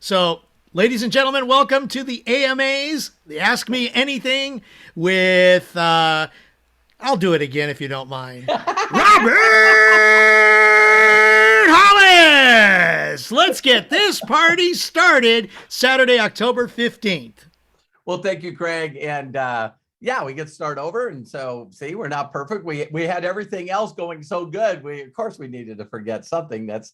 So, ladies and gentlemen, welcome to the AMAs, the Ask Me Anything with, I'll do it again if you don't mind, Robert Hollis! Let's get this party started Saturday, October 15th. Well, thank you, Craig. And yeah, we get to start over. And so, see, we're not perfect. We had everything else going so good. Of course, we needed to forget something. That's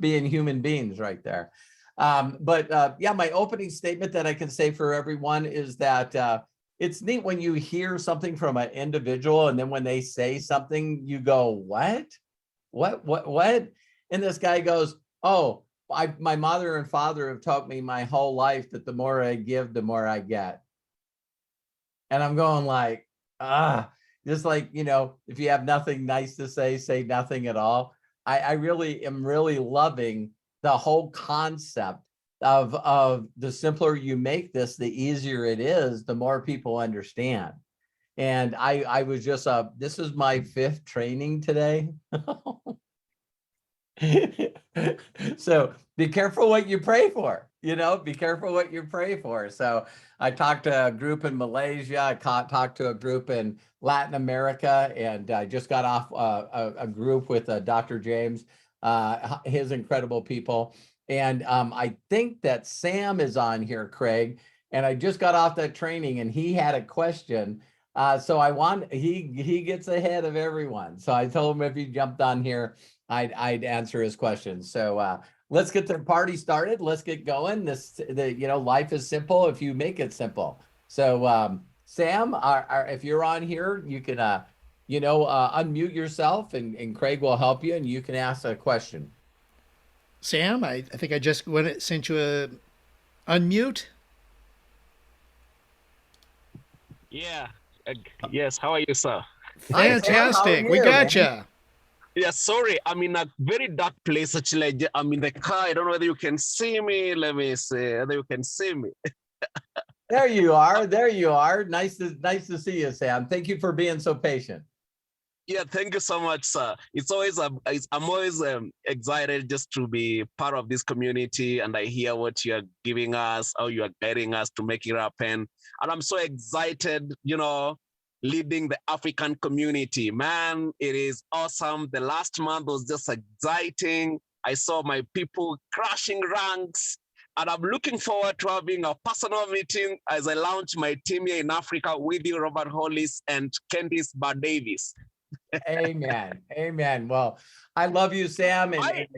being human beings right there. But yeah, my opening statement that I can say for everyone is that it's neat when you hear something from an individual, and then when they say something, you go, what? And this guy goes, oh, my mother and father have taught me my whole life that the more I give, the more I get. And I'm going like, just like, if you have nothing nice to say nothing at all. I really am really loving the whole concept of the simpler you make this, the easier it is, the more people understand. And I was just, this is my 5th training today. So be careful what you pray for, be careful what you pray for. So I talked to a group in Malaysia, I talked to a group in Latin America, and I just got off a group with Dr. James, his incredible people. And I think that Sam is on here, Craig, and I just got off that training and he had a question. So he gets ahead of everyone. So I told him if he jumped on here, I'd answer his questions. So let's get the party started. Let's get going. Life is simple if you make it simple. So Sam, if you're on here, you can unmute yourself, and Craig will help you, and you can ask a question. Sam, I think I just sent you a unmute. Yeah. Yes. How are you, sir? Fantastic. We gotcha. Yeah, sorry. I'm in a very dark place. Actually, I'm in the car. I don't know whether you can see me. Let me see whether you can see me. There you are. There you are. Nice to see you, Sam. Thank you for being so patient. Yeah, thank you so much, sir. I'm always excited just to be part of this community, and I hear what you are giving us, how you are guiding us to make it happen. And I'm so excited, leading the African community. Man, it is awesome. The last month was just exciting. I saw my people crashing ranks, and I'm looking forward to having a personal meeting as I launch my team here in Africa with you, Robert Hollis and Candice Bar-Davis. Amen. Amen. Well, I love you, Sam, and I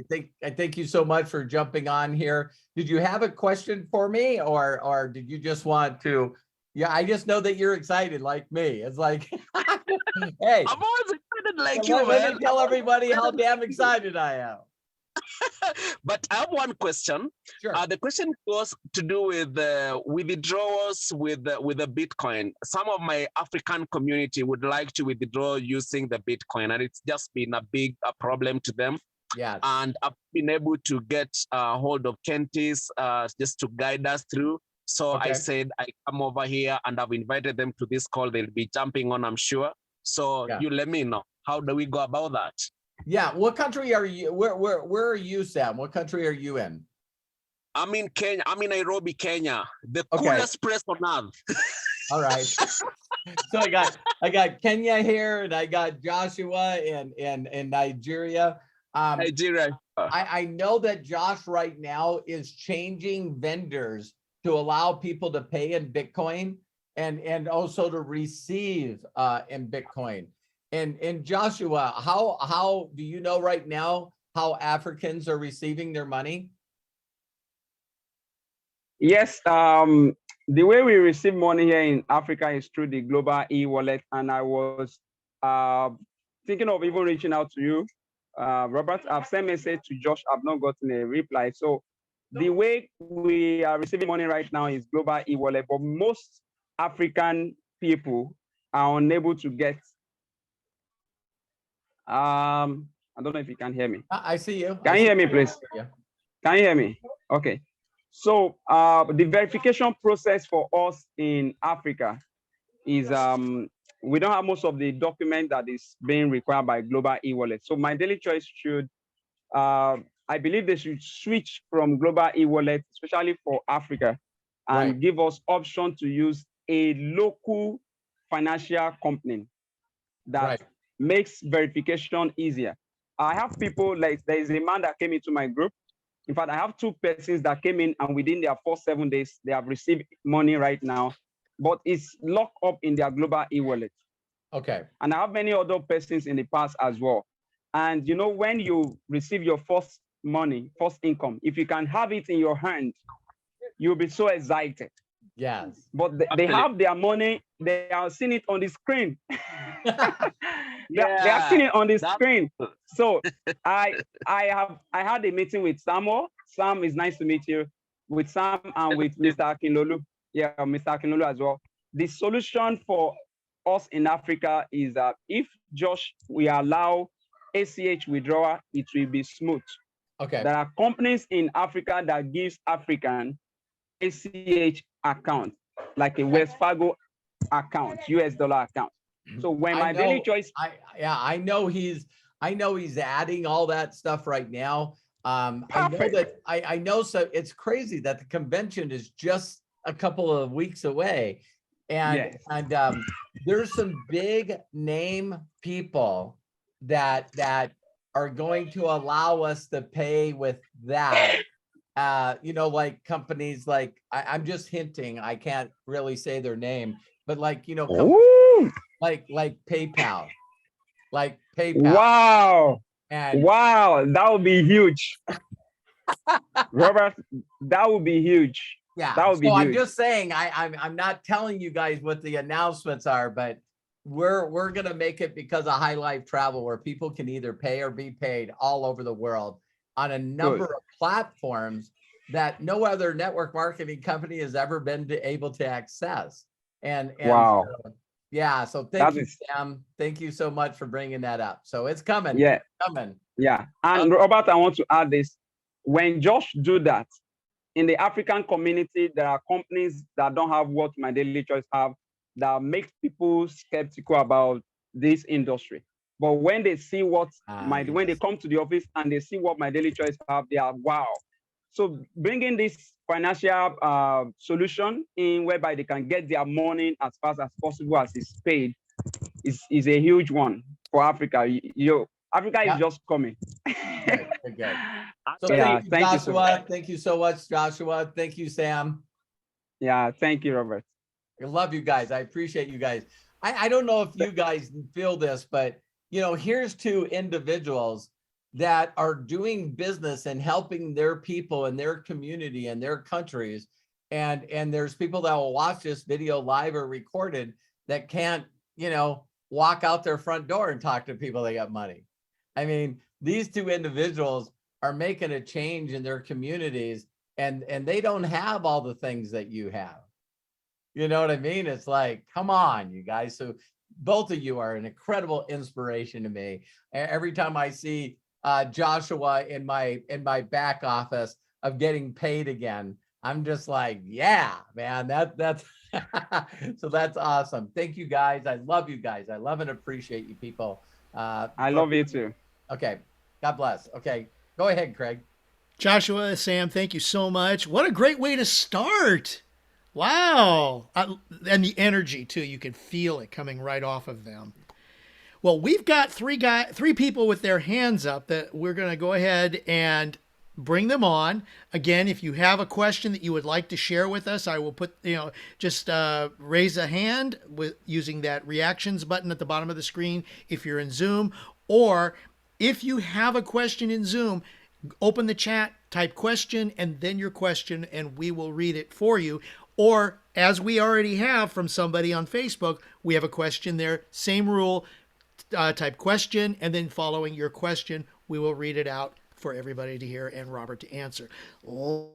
thank you so much for jumping on here. Did you have a question for me, or did you just want to? Yeah, I just know that you're excited like me. It's like, hey, I'm always excited like you, man. Let me tell everybody how damn excited I am. But I have one question. Sure. The question was to do with withdrawals with the Bitcoin. Some of my African community would like to withdraw using the Bitcoin, and it's just been a big problem to them. Yeah. And I've been able to get a hold of Kentis just to guide us through. So okay. I said I come over here, and I've invited them to this call. They'll be jumping on, I'm sure. So you let me know. How do we go about that? Yeah, what country are you? Where are you, Sam? What country are you in? I'm in Kenya. I'm in Nairobi, Kenya, the coolest place on earth. All right. So I got Kenya here, and I got Joshua in Nigeria. Nigeria. I know that Josh right now is changing vendors to allow people to pay in Bitcoin and also to receive in Bitcoin. And Joshua, how do you know right now how Africans are receiving their money? Yes, the way we receive money here in Africa is through the global e-wallet, and I was thinking of even reaching out to you, Robert. I've sent a message to Josh. I've not gotten a reply. So the way we are receiving money right now is global e-wallet, but most African people are unable to get. I don't know if you can hear me. I see you. Can you hear me, please? Yeah. Can you hear me? Okay. So the verification process for us in Africa is we don't have most of the document that is being required by global e-wallet. So my daily choice should I believe they should switch from global e-wallet, especially for Africa, and give us option to use a local financial company that makes verification easier. I have people, like there is a man that came into my group. In fact, I have 2 persons that came in, and within their first 7 days, they have received money right now, but it's locked up in their global e-wallet. Okay. And I have many other persons in the past as well. And you know, when you receive your first money, first income, if you can have it in your hand, you'll be so excited. Yes. But they have their money, they are seeing it on the screen. They are seeing it on the screen. So I had a meeting with Samuel. Sam, is nice to meet you. With Sam and with Mr. Akinlolu. Yeah, Mr. Akinlolu as well. The solution for us in Africa is that if Josh, we allow ACH withdrawal, it will be smooth. Okay. There are companies in Africa that gives African ACH account, like a Wells Fargo account, US dollar account. So when my daily choice, I know he's adding all that stuff right now. I know so it's crazy that the convention is just a couple of weeks away, and there's some big name people that are going to allow us to pay with that. You know, like companies like I'm just hinting. I can't really say their name, but like, you know, like PayPal, like PayPal. Wow. And wow, that would be huge. Robert, that would be huge. Yeah, that would be huge. huge. I'm just saying, I'm not telling you guys what the announcements are, but we're gonna make it because of High Life Travel, where people can either pay or be paid all over the world on a number of platforms that no other network marketing company has ever been able to access. And wow. So thank you, Sam. Thank you so much for bringing that up. So it's coming. Yeah. It's coming. Yeah. And Robert, I want to add this. When Josh do that, in the African community, there are companies that don't have what My Daily Choice have, that makes people skeptical about this industry. But when they see what when they come to the office and they see what My Daily Choice have, they are wow. So bringing this financial solution in whereby they can get their money as fast as possible as it's paid is a huge one for Africa. Africa is just coming. Good. So thank you, Joshua. Thank you so much, Joshua. Thank you, Sam. Yeah, thank you, Robert. I love you guys. I appreciate you guys. I don't know if you guys feel this, but you know, here's 2 individuals that are doing business and helping their people and their community and their countries. And there's people that will watch this video live or recorded that can't, you know, walk out their front door and talk to people that got money. I mean, these 2 individuals are making a change in their communities, and they don't have all the things that you have. You know what I mean? It's like, come on, you guys. So both of you are an incredible inspiration to me. Every time I see Joshua in my back office of getting paid again, I'm just like, yeah, man, that's so that's awesome. Thank you guys. I love you guys. I love and appreciate you people. I love you too. Okay. God bless. Okay. Go ahead, Craig. Joshua, Sam, thank you so much. What a great way to start. Wow. And the energy too. You can feel it coming right off of them. Well, we've got 3 people with their hands up that we're going to go ahead and bring them on. Again, if you have a question that you would like to share with us, I will put, just raise a hand with using that reactions button at the bottom of the screen if you're in Zoom, or if you have a question in Zoom, open the chat, type question, and then your question, and we will read it for you. Or as we already have from somebody on Facebook, we have a question there, same rule, type question, and then following your question, we will read it out for everybody to hear and Robert to answer. Oh.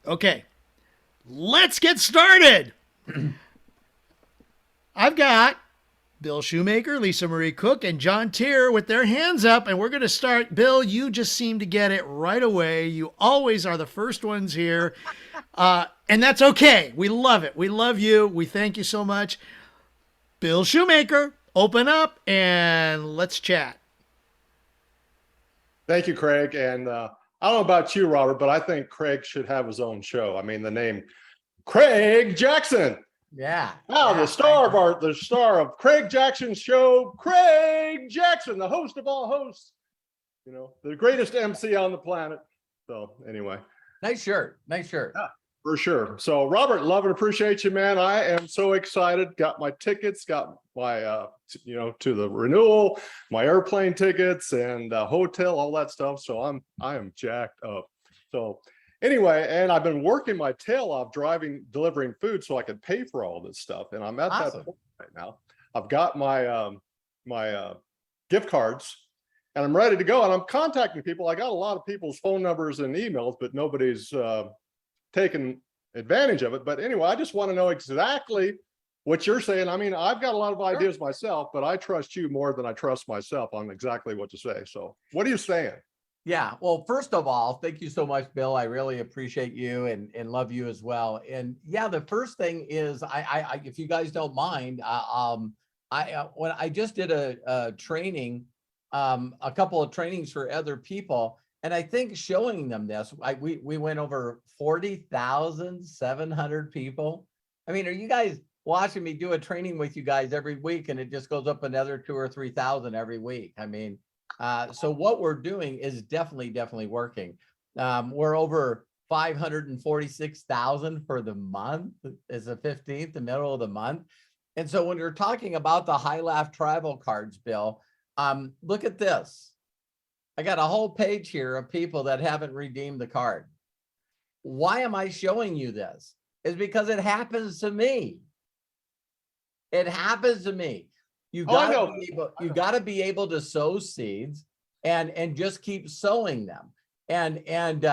Okay, let's get started. I've got Bill Shoemaker, Lisa Marie Cook, and John Tier with their hands up, and we're going to start. Bill, you just seem to get it right away. You always are the first ones here, and that's okay. We love it. We love you. We thank you so much. Bill Shoemaker, Open up and let's chat. Thank you, Craig. And I don't know about you, Robert, but I think Craig should have his own show. I mean, the name Craig Jackson. Yeah. Now, yeah, the star of Craig Jackson's show, Craig Jackson, the host of all hosts, you know, the greatest MC on the planet. So anyway. Nice shirt. Nice shirt. Yeah, for sure. So Robert, love and appreciate you, man. I am so excited. Got my tickets, got my, you know, to the renewal, my airplane tickets and hotel, all that stuff. So I am jacked up. So anyway, and I've been working my tail off delivering food so I could pay for all this stuff. And I'm at that point right now. I've got my my gift cards and I'm ready to go. And I'm contacting people. I got a lot of people's phone numbers and emails, but nobody's taken advantage of it. But anyway, I just want to know exactly what you're saying. I mean, I've got a lot of ideas myself, but I trust you more than I trust myself on exactly what to say. So what are you saying? Yeah. Well, first of all, thank you so much, Bill. I really appreciate you and love you as well. And yeah, the first thing is, I if you guys don't mind, when I just did a training, a couple of trainings for other people, and I think showing them this, we went over 40,700 people. I mean, are you guys watching me do a training with you guys every week, and it just goes up another 2,000 or 3,000 every week? I mean. So what we're doing is definitely working. We're over 546,000 for the month. It's the 15th, the middle of the month. And so when you're talking about the High Laugh travel cards, Bill, look at this. I got a whole page here of people that haven't redeemed the card. Why am I showing you this? Is because it happens to me. It happens to me. You gotta be able to sow seeds and just keep sowing them. And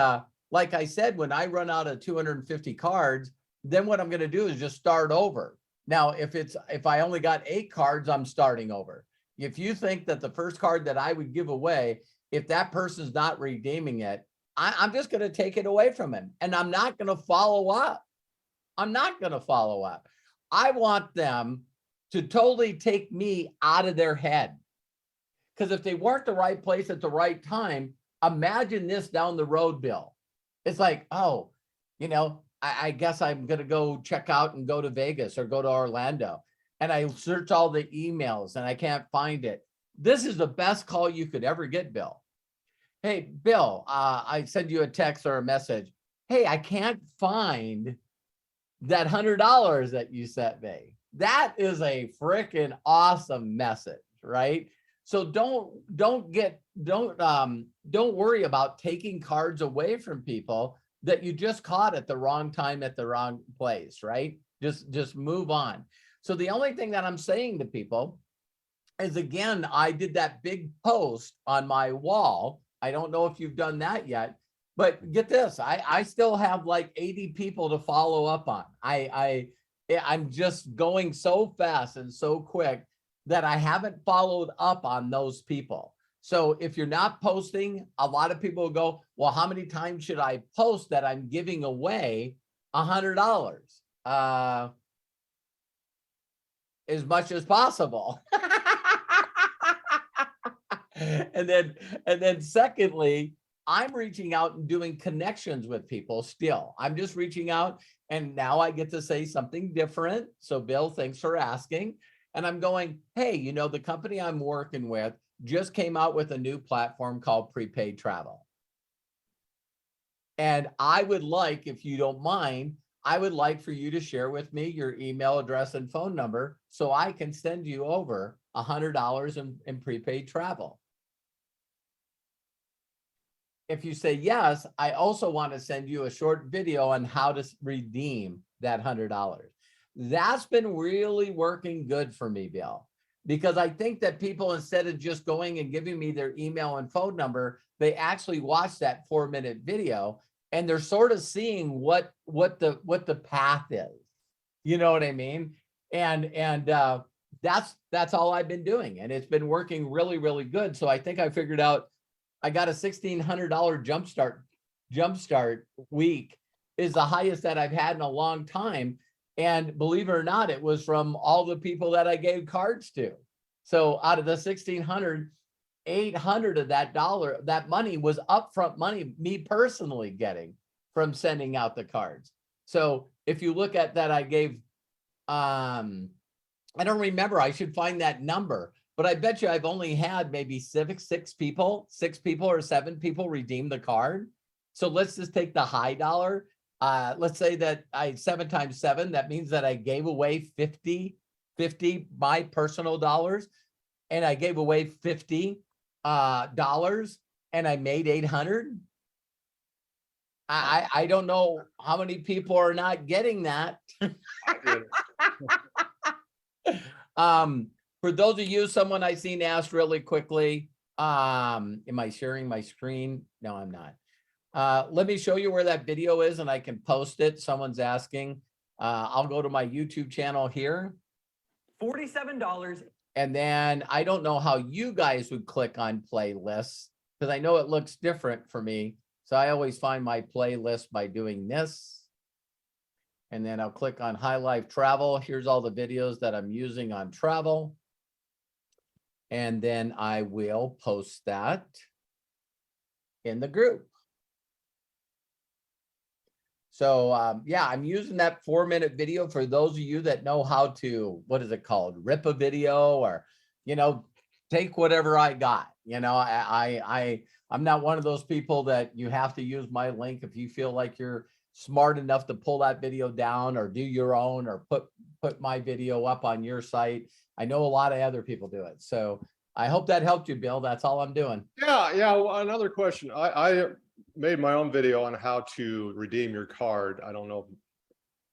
like I said, when I run out of 250 cards, then what I'm gonna do is just start over. Now, if I only got 8 cards, I'm starting over. If you think that the first card that I would give away, if that person's not redeeming it, I'm just gonna take it away from him, and I'm not gonna follow up. I'm not gonna follow up. I want them to totally take me out of their head. Because if they weren't the right place at the right time, imagine this down the road, Bill. It's like, oh, you know, I guess I'm going to go check out and go to Vegas or go to Orlando. And I search all the emails and I can't find it. This is the best call you could ever get, Bill. Hey, Bill, I send you a text or a message. Hey, I can't find that $100 that you sent me. That is a freaking awesome message, right? So don't worry about taking cards away from people that you just caught at the wrong time at the wrong place, right? Just move on. So the only thing that I'm saying to people is, again, I did that big post on my wall. I don't know if you've done that yet, but get this, I still have like 80 people to follow up on. I'm just going so fast and so quick that I haven't followed up on those people. So if you're not posting, a lot of people will go, well, how many times should I post that I'm giving away $100? As much as possible. And then secondly, I'm reaching out and doing connections with people still. I'm just reaching out, and now I get to say something different. So Bill, thanks for asking. And I'm going, hey, you know, the company I'm working with just came out with a new platform called Prepaid Travel. And I would like, if you don't mind, I would like for you to share with me your email address and phone number so I can send you over $100 in prepaid travel. If you say yes, I also want to send you a short video on how to redeem that $100. That's been really working good for me, Bill, because I think that people, instead of just going and giving me their email and phone number, they actually watch that 4-minute video and they're sort of seeing what the path is. You know what I mean? And that's all I've been doing, and it's been working really, really good. So I think I figured out I got a $1,600 jumpstart week is the highest that I've had in a long time. And believe it or not, it was from all the people that I gave cards to. So out of the 1,600, 800 of that money was upfront money, me personally getting from sending out the cards. So if you look at that, I gave, I don't remember, I should find that number, but I bet you I've only had maybe six people or 7 people redeem the card. So let's just take the high dollar. Let's say that 7 times 7, that means that I gave away 50 my personal dollars, and I gave away $50 and I made 800. I don't know how many people are not getting that. For those of you, someone I seen asked really quickly, am I sharing my screen? No, I'm not. Let me show you where that video is and I can post it. Someone's asking. I'll go to my YouTube channel here. $47. And then I don't know how you guys would click on playlists, because I know it looks different for me. So I always find my playlist by doing this. And then I'll click on High Life Travel. Here's all the videos that I'm using on travel. And then I will post that in the group. So yeah, I'm using that 4-minute video for those of you that know how to, what is it called? Rip a video, or, take whatever I got. I'm not one of those people that you have to use my link. If you feel like you're smart enough to pull that video down or do your own, or put my video up on your site. I know a lot of other people do it. So I hope that helped you, Bill. That's all I'm doing. Yeah. Well, another question. I made my own video on how to redeem your card. I don't know if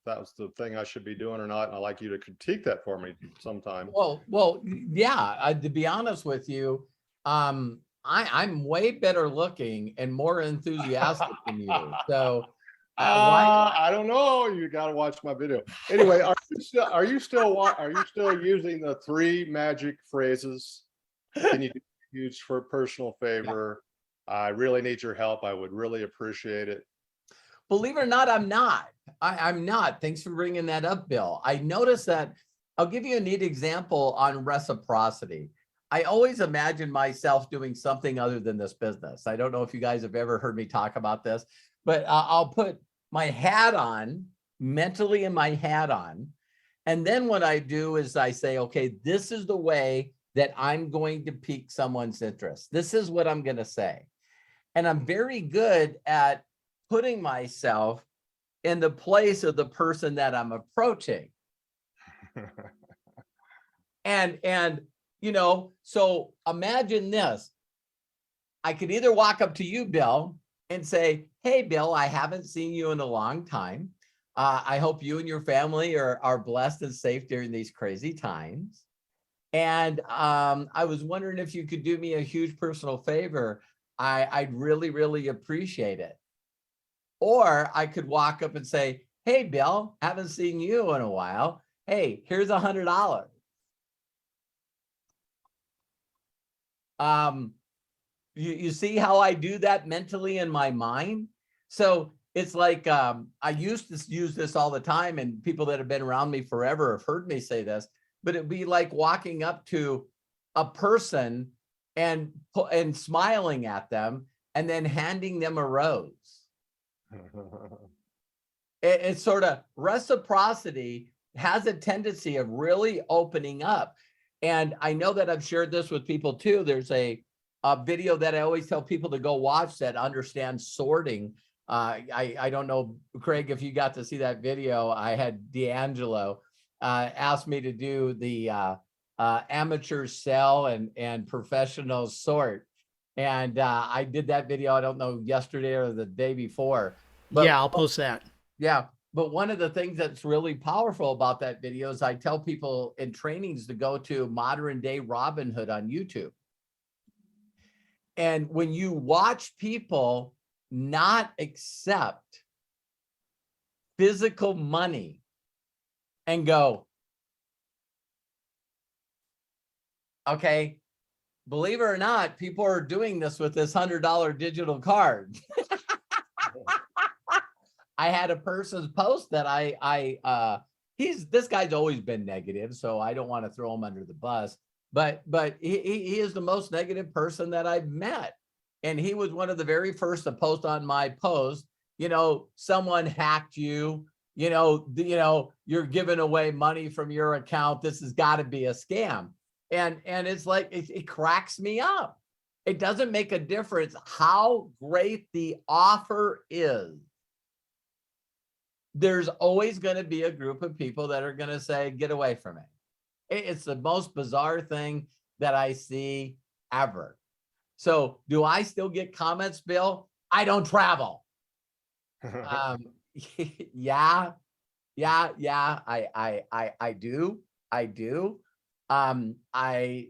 that was the thing I should be doing or not. I'd like you to critique that for me sometime. Well, yeah. To be honest with you, I'm way better looking and more enthusiastic than you. So I don't know. You got to watch my video. Anyway, are you still using the 3 magic phrases? Can you do a huge for personal favor? I really need your help. I would really appreciate it. Believe it or not, I'm not. I'm not. Thanks for bringing that up, Bill. I noticed that. I'll give you a neat example on reciprocity. I always imagine myself doing something other than this business. I don't know if you guys have ever heard me talk about this, but I'll put my hat on, mentally in my hat on. And then what I do is I say, okay, this is the way that I'm going to pique someone's interest. This is what I'm going to say. And I'm very good at putting myself in the place of the person that I'm approaching. And so imagine this. I could either walk up to you, Bill, and say, hey, Bill, I haven't seen you in a long time. I hope you and your family are blessed and safe during these crazy times. And I was wondering if you could do me a huge personal favor. I'd really, really appreciate it. Or I could walk up and say, hey, Bill, haven't seen you in a while. Hey, here's $100. You see how I do that mentally in my mind? So it's like, I used to use this all the time, and people that have been around me forever have heard me say this, but it'd be like walking up to a person and smiling at them and then handing them a rose. It's sort of, reciprocity has a tendency of really opening up. And I know that I've shared this with people too. There's a video that I always tell people to go watch that understands sorting. I don't know, Craig, if you got to see that video. I had D'Angelo asked me to do the amateur sell and professional sort. And I did that video, I don't know, yesterday or the day before. But, yeah, I'll post that. Yeah. But one of the things that's really powerful about that video is I tell people in trainings to go to Modern Day Robinhood on YouTube. And when you watch people not accept physical money and go, okay, believe it or not, people are doing this with this $100 digital card. I had a person's post that this guy's always been negative, so I don't want to throw him under the bus. but he is the most negative person that I've met. And he was one of the very first to post on my post, someone hacked you, you're giving away money from your account. This has got to be a scam. And it's like, it cracks me up. It doesn't make a difference how great the offer is. There's always going to be a group of people that are going to say, get away from it. It's the most bizarre thing that I see ever. So do I still get comments, Bill? I don't travel. Yeah, I do.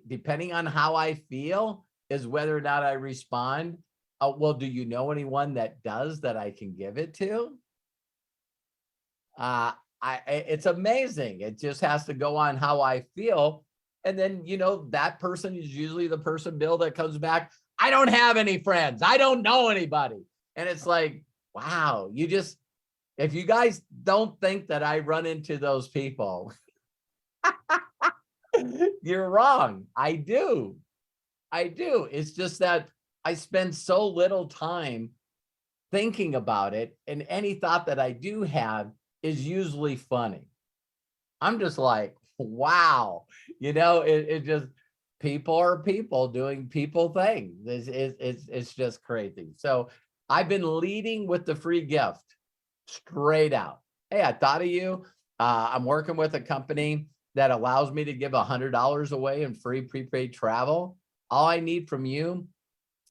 Depending on how I feel is whether or not I respond. Well, do you know anyone that does that I can give it to? It's amazing. It just has to go on how I feel. And then, that person is usually the person, Bill, that comes back. I don't have any friends. I don't know anybody. And it's like, wow, if you guys don't think that I run into those people, you're wrong. I do. It's just that I spend so little time thinking about it. And any thought that I do have is usually funny. I'm just like, wow, it just, people are people doing people things. It's just crazy. So I've been leading with the free gift straight out. Hey, I thought of you. I'm working with a company that allows me to give $100 away in free prepaid travel. All I need from you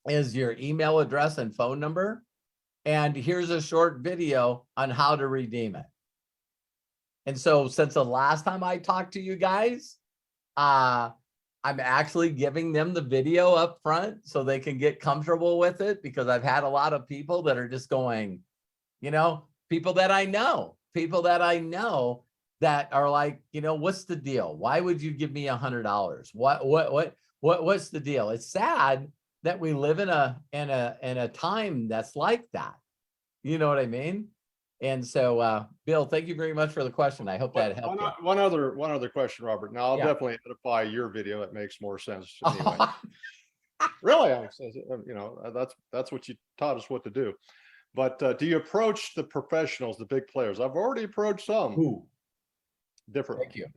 is your email address and phone number. And here's a short video on how to redeem it. And so since the last time I talked to you guys, I'm actually giving them the video up front so they can get comfortable with it, because I've had a lot of people that are just going, people that I know that are like, what's the deal? Why would you give me $100? What's the deal? It's sad that we live in a time that's like that. You know what I mean? And so, Bill, thank you very much for the question. I hope that helped you. One other question, Robert. Now I'll Yeah. definitely edify your video. It makes more sense anyway. Really, that's what you taught us what to do. But do you approach the professionals, the big players? I've already approached some. Ooh. Different. Thank you.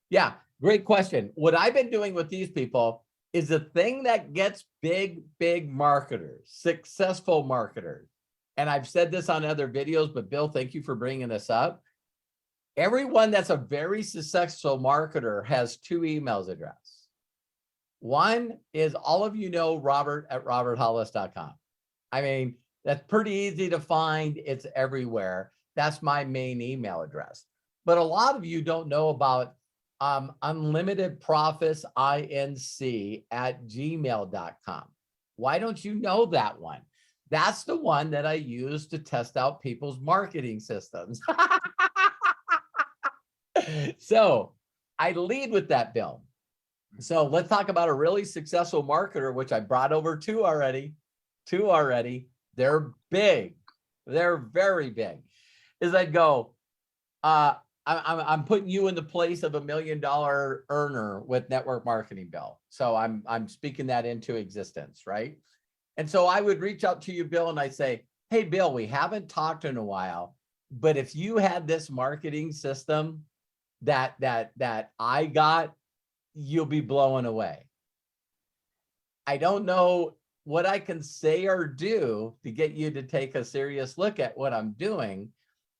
Yeah, great question. What I've been doing with these people is the thing that gets big marketers, successful marketers. And I've said this on other videos, but Bill, thank you for bringing this up. Everyone that's a very successful marketer has two emails address. One is, all of you know, Robert@roberthollis.com. I mean, that's pretty easy to find. It's everywhere. That's my main email address. But a lot of you don't know about unlimitedprofitsinc@gmail.com. Why don't you know that one? That's the one that I use to test out people's marketing systems. So I lead with that, Bill. So let's talk about a really successful marketer, which I brought over two already. They're big. They're very big. Is I'd go, I'm putting you in the place of $1 million earner with network marketing, Bill. So I'm speaking that into existence, right? And so I would reach out to you, Bill, and I say, hey, Bill, we haven't talked in a while, but if you had this marketing system that I got, you'll be blown away. I don't know what I can say or do to get you to take a serious look at what I'm doing,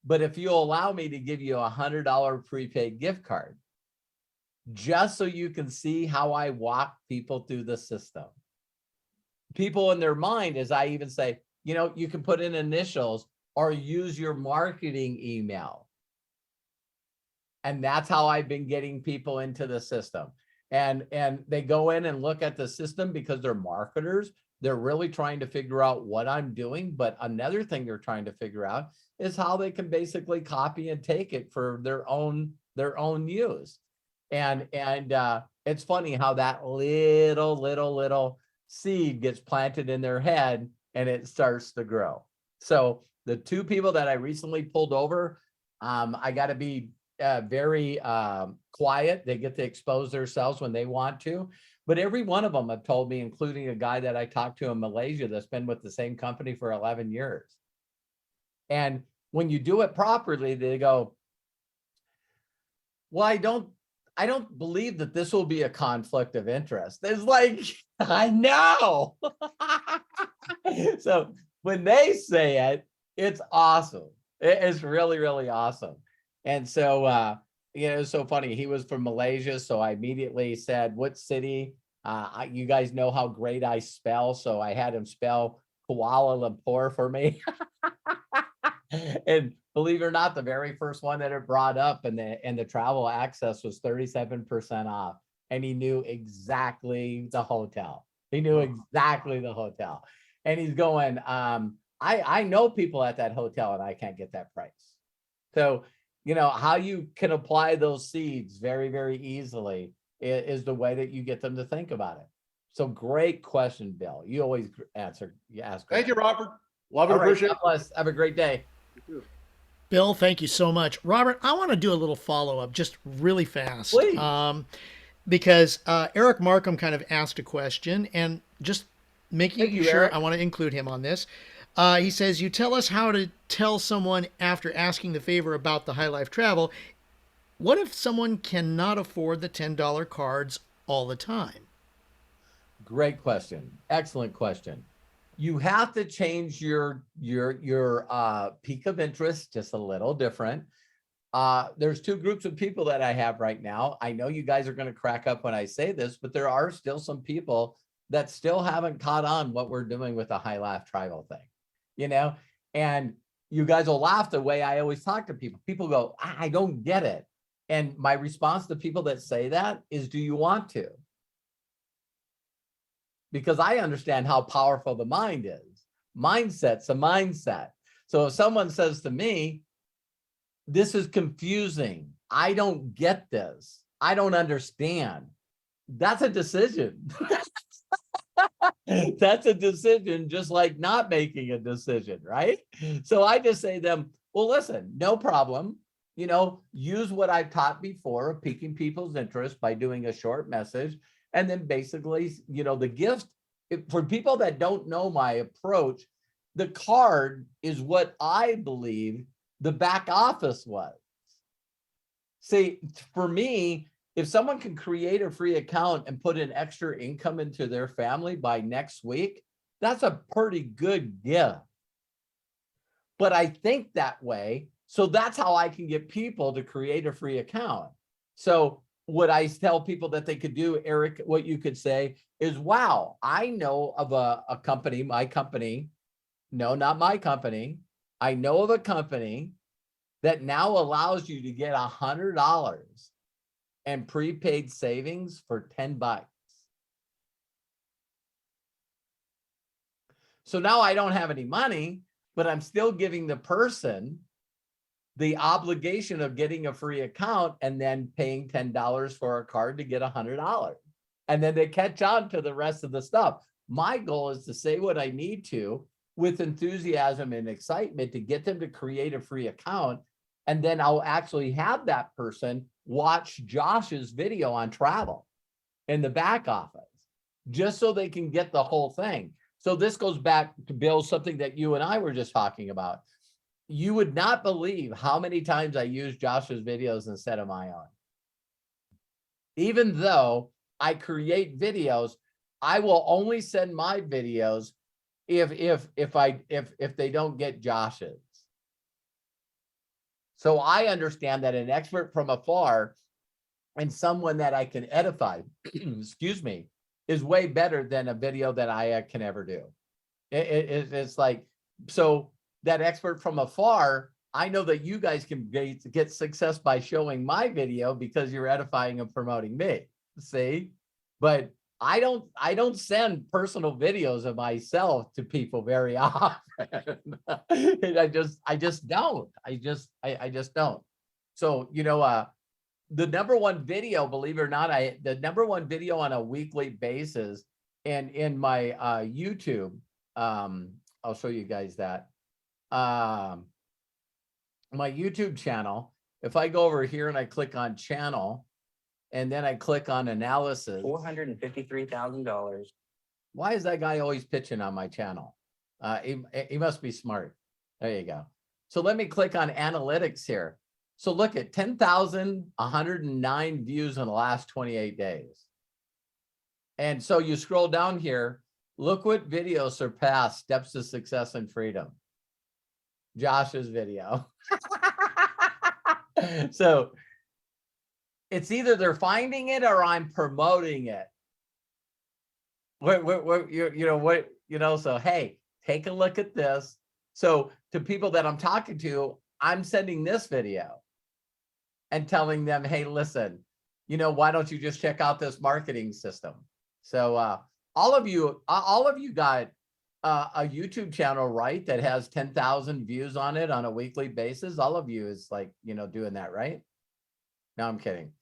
but if you'll allow me to give you a $100 prepaid gift card, just so you can see how I walk people through the system. People in their mind, as I even say, you can put in initials or use your marketing email. And that's how I've been getting people into the system. And they go in and look at the system because they're marketers. They're really trying to figure out what I'm doing. But another thing they're trying to figure out is how they can basically copy and take it for their own use. And it's funny how that little seed gets planted in their head and it starts to grow. So the two people that I recently pulled over, I got to be very quiet. They get to expose themselves when they want to. But every one of them have told me, including a guy that I talked to in Malaysia that's been with the same company for 11 years. And when you do it properly, they go, well, I don't believe that this will be a conflict of interest. It's like, I know. So when they say it, it's awesome. It's really, really awesome. And so, it's so funny. He was from Malaysia. So I immediately said, what city? You guys know how great I spell. So I had him spell Kuala Lumpur for me. And believe it or not, the very first one that it brought up and the travel access was 37% off. And he knew exactly the hotel. He knew exactly the hotel. And he's going, I know people at that hotel and I can't get that price. So, how you can apply those seeds very, very easily is the way that you get them to think about it. So great question, Bill. You always ask. Thank you, Robert. Love and All right, appreciate God bless. Have a great day. it. Bill, thank you so much. Robert, I want to do a little follow-up just really fast. Please. Because Eric Markham kind of asked a question, and just making Thank you, sure Eric. I want to include him on this. He says, you tell us how to tell someone after asking the favor about the High Life travel. What if someone cannot afford the $10 cards all the time? Great question. Excellent question. You have to change your peak of interest just a little different. There's two groups of people that I have right now. I know you guys are going to crack up when I say this, but there are still some people that still haven't caught on what we're doing with the High Life travel thing, and you guys will laugh the way I always talk to people. People go, I don't get it. And my response to people that say that is, do you want to? Because I understand how powerful the mind is. Mindset's a mindset. So if someone says to me, this is confusing, I don't get this, I don't understand, that's a decision. That's a decision, just like not making a decision, right? So I just say to them, well, listen, no problem. Use what I've taught before of piquing people's interest by doing a short message. And then basically, the gift, for people that don't know my approach, the card is what I believe the back office was. See, for me, if someone can create a free account and put an extra income into their family by next week, that's a pretty good gift. But I think that way, so that's how I can get people to create a free account. So what I tell people that they could do, Eric, what you could say is, wow, I know of a company, my company, no, not my company. I know of a company that now allows you to get $100 and prepaid savings for $10. So now I don't have any money, but I'm still giving the person the obligation of getting a free account and then paying $10 for a card to get $100. And then they catch on to the rest of the stuff. My goal is to say what I need to with enthusiasm and excitement to get them to create a free account. And then I'll actually have that person watch Josh's video on travel in the back office, just so they can get the whole thing. So this goes back to, Bill, something that you and I were just talking about. You would not believe how many times I use Josh's videos instead of my own. Even though I create videos, I will only send my videos if they don't get Josh's. So I understand that an expert from afar and someone that I can edify, excuse me, is way better than a video that I can ever do. It's like, so that expert from afar, I know that you guys can get success by showing my video because you're edifying and promoting me. See, but I don't send personal videos of myself to people very often. I just don't. So, the number one video, believe it or not, the number one video on a weekly basis and in my YouTube, I'll show you guys that. My YouTube channel if I go over here and I click on channel, and then I click on analysis, $453,000. why is that guy always pitching on my channel? He must be smart. There you go. So let me click on analytics here. So look at 10,109 views in the last 28 days. And so you scroll down here, look what video surpassed Steps to Success and Freedom. Josh's video. So it's either they're finding it or I'm promoting it. So hey, take a look at this. So to people that I'm talking to, I'm sending this video and telling them, hey, listen, why don't you just check out this marketing system? So all of you got a YouTube channel, right? That has 10,000 views on it on a weekly basis. All of you is like, doing that, right? No, I'm kidding.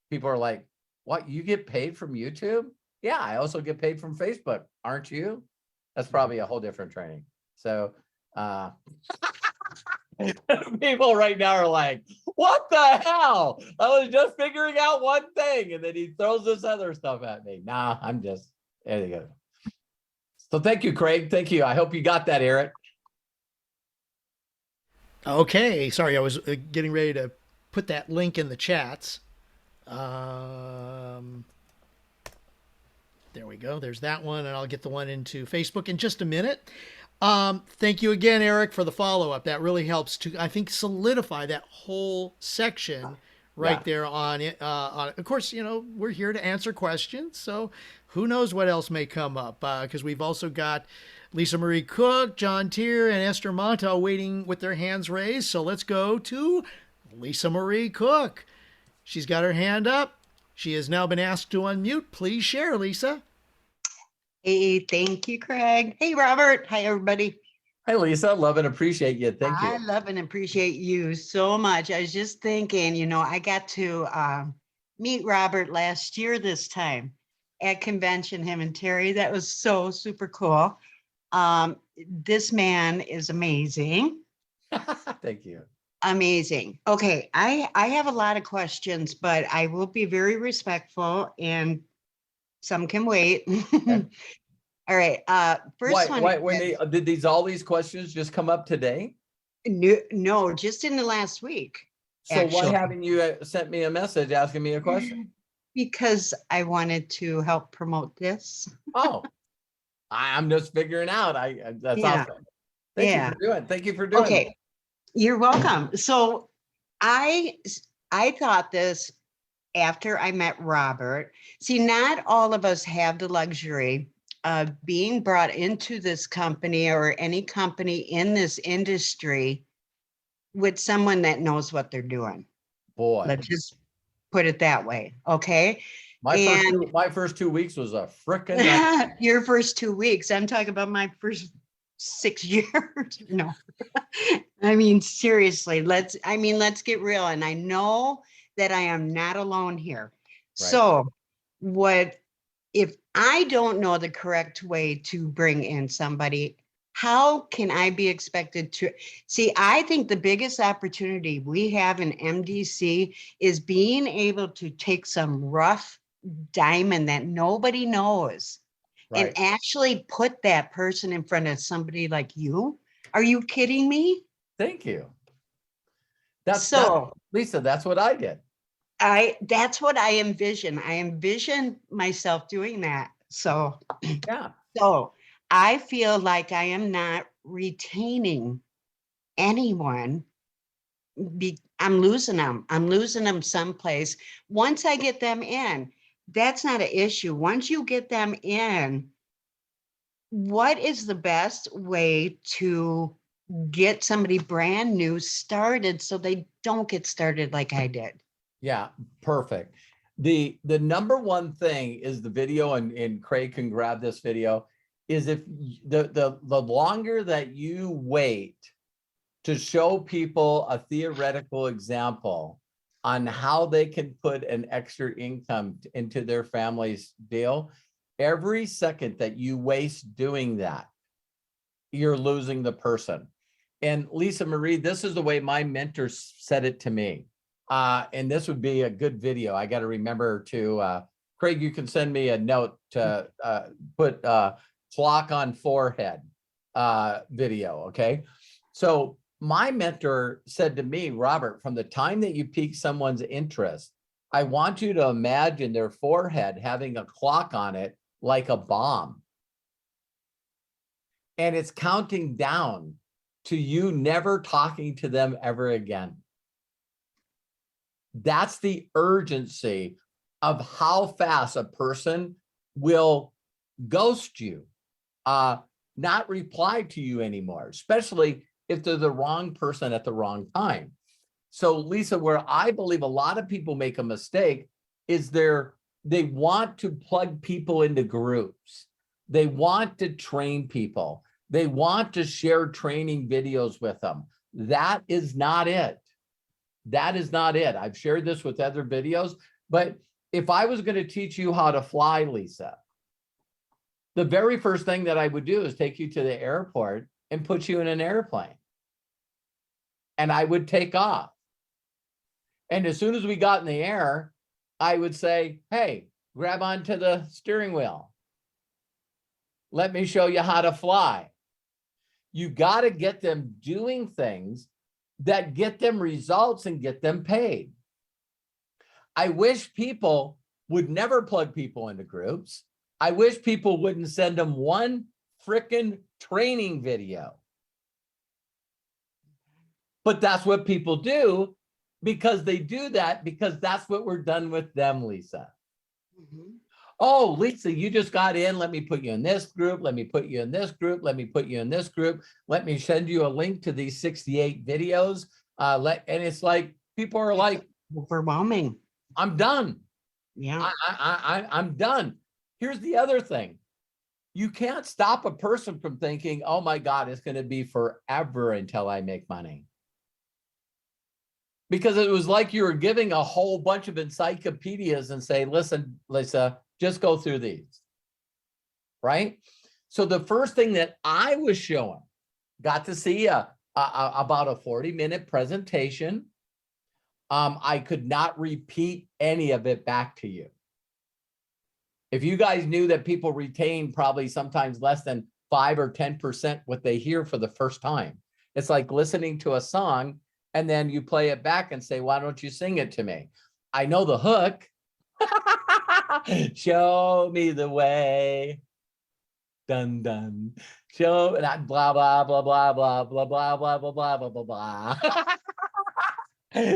People are like, what, you get paid from YouTube? Yeah, I also get paid from Facebook. Aren't you? That's probably a whole different training. So people right now are like, what the hell? I was just figuring out one thing. And then he throws this other stuff at me. Nah, there you go. So thank you, Craig. Thank you. I hope you got that, Eric. Okay, sorry, I was getting ready to put that link in the chats. There we go. There's that one, and I'll get the one into Facebook in just a minute. Thank you again, Eric, for the follow-up. That really helps to, I think, solidify that whole section right there on it. Of course, we're here to answer questions, so who knows what else may come up, because we've also got Lisa Marie Cook, John Tier, and Esther Monta waiting with their hands raised. So let's go to Lisa Marie Cook. She's got her hand up. She has now been asked to unmute. Please share, Lisa. Hey, thank you, Craig. Hey, Robert. Hi, everybody. Hi, Lisa. Love and appreciate you. Thank you. I love and appreciate you so much. I was just thinking, I got to meet Robert last year this time at convention, him and Terry. That was so super cool. This man is amazing. Thank you. Amazing. Okay, I have a lot of questions, but I will be very respectful and some can wait. Okay. All right. First one. Did all these questions just come up today? No, just in the last week. So actually. why haven't you sent me a message asking me a question? Because I wanted to help promote this. Oh, I'm just figuring out. That's awesome. Thank you for doing Okay. it. You're welcome. So I thought this after I met Robert. See, not all of us have the luxury of being brought into this company or any company in this industry with someone that knows what they're doing. Boy, Let's just put it that way. Okay. My first 2 weks was a frickin' Your first 2 weeks. I'm talking about my first 6 years. No, I mean, seriously, let's get real. And I know that I am not alone here. Right. So if I don't know the correct way to bring in somebody, how can I be expected to see? I think the biggest opportunity we have in MDC is being able to take some rough diamond that nobody knows. Right. And actually put that person in front of somebody like you. Are you kidding me? Thank you. Lisa, that's what I did. That's what I envision. I envision myself doing that. So, yeah. So I feel like I am not retaining anyone. I'm losing them someplace. Once I get them in, that's not an issue. Once you get them in, what is the best way to get somebody brand new started so they don't get started like I did? Yeah, perfect. The number one thing is the video, and Craig can grab this video, is if the longer that you wait to show people a theoretical example on how they can put an extra income into their family's deal, every second that you waste doing that, you're losing the person. And Lisa Marie, this is the way my mentor said it to me. And this would be a good video. I got to remember to, Craig, you can send me a note to put clock on forehead video, okay? So my mentor said to me, Robert, from the time that you pique someone's interest, I want you to imagine their forehead having a clock on it like a bomb. And it's counting down to you never talking to them ever again. That's the urgency of how fast a person will ghost you, not reply to you anymore, especially if they're the wrong person at the wrong time. So Lisa, where I believe a lot of people make a mistake is they want to plug people into groups. They want to train people. They want to share training videos with them. That is not it. That is not it. I've shared this with other videos, but if I was going to teach you how to fly, Lisa, the very first thing that I would do is take you to the airport and put you in an airplane. And I would take off. And as soon as we got in the air, I would say, hey, grab onto the steering wheel. Let me show you how to fly. You got to get them doing things that get them results and get them paid. I wish people would never plug people into groups. I wish people wouldn't send them one frickin' training video. But that's what people do because they do that because that's what we're done with them, Lisa. Mhm. Oh, Lisa, you just got in. Let me put you in this group. Let me put you in this group. Let me put you in this group. Let me send you a link to these 68 videos. And it's like, people are like, Overwhelming. I'm done. Yeah. I'm done. Here's the other thing. You can't stop a person from thinking, oh my God, it's going to be forever until I make money. Because it was like you were giving a whole bunch of encyclopedias and say, listen, Lisa, just go through these, right? So the first thing that I was showing, got to see about a 40-minute presentation. I could not repeat any of it back to you. If you guys knew that people retain probably sometimes less than 5 or 10% what they hear for the first time, it's like listening to a song and then you play it back and say, why don't you sing it to me? I know the hook. Show me the way. Dun, dun. Show that blah, blah, blah, blah, blah, blah, blah, blah, blah, blah, blah, blah, blah.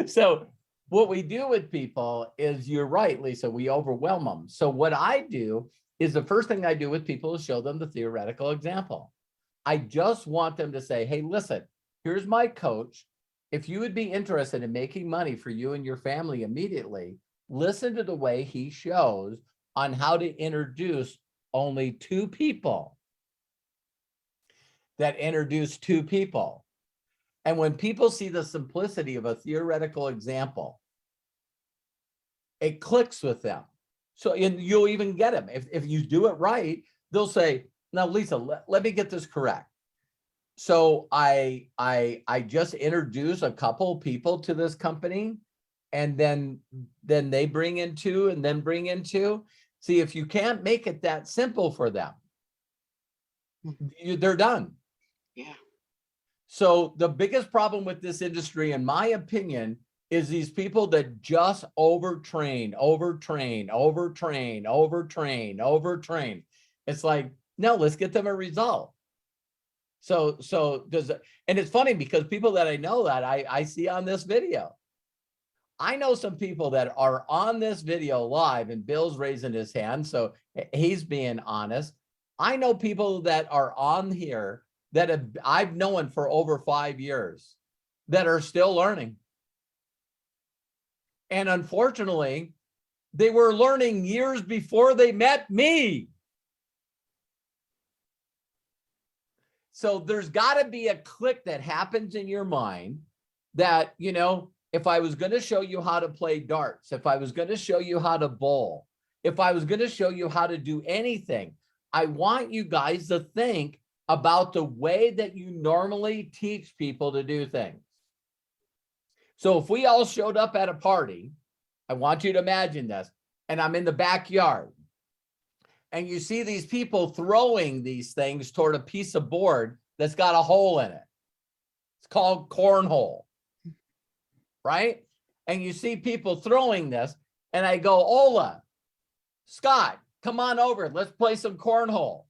So what we do with people is, you're right, Lisa, we overwhelm them. So what I do is the first thing I do with people is show them the theoretical example. I just want them to say, hey, listen, here's my coach. If you would be interested in making money for you and your family immediately, listen to the way he shows on how to introduce only 2 people. That introduce 2 people. And when people see the simplicity of a theoretical example, it clicks with them. So and you'll even get them. If you do it right, they'll say, now, Lisa, let me get this correct. So I just introduce a couple people to this company, and then they bring in 2 and then bring in 2. See, if you can't make it that simple for them, they're done. Yeah. So the biggest problem with this industry, in my opinion, is these people that just overtrain. It's like, no, let's get them a result. So does it, and it's funny because people that I know that I see on this video, I know some people that are on this video live, and Bill's raising his hand, so he's being honest. I know people that are on here that I've known for over 5 years that are still learning. And unfortunately, they were learning years before they met me. So there's got to be a click that happens in your mind that, you know, if I was going to show you how to play darts, if I was going to show you how to bowl, if I was going to show you how to do anything, I want you guys to think about the way that you normally teach people to do things. So if we all showed up at a party, I want you to imagine this, and I'm in the backyard, and you see these people throwing these things toward a piece of board that's got a hole in it. It's called cornhole, right? And you see people throwing this, and I go, Ola, Scott, come on over. Let's play some cornhole.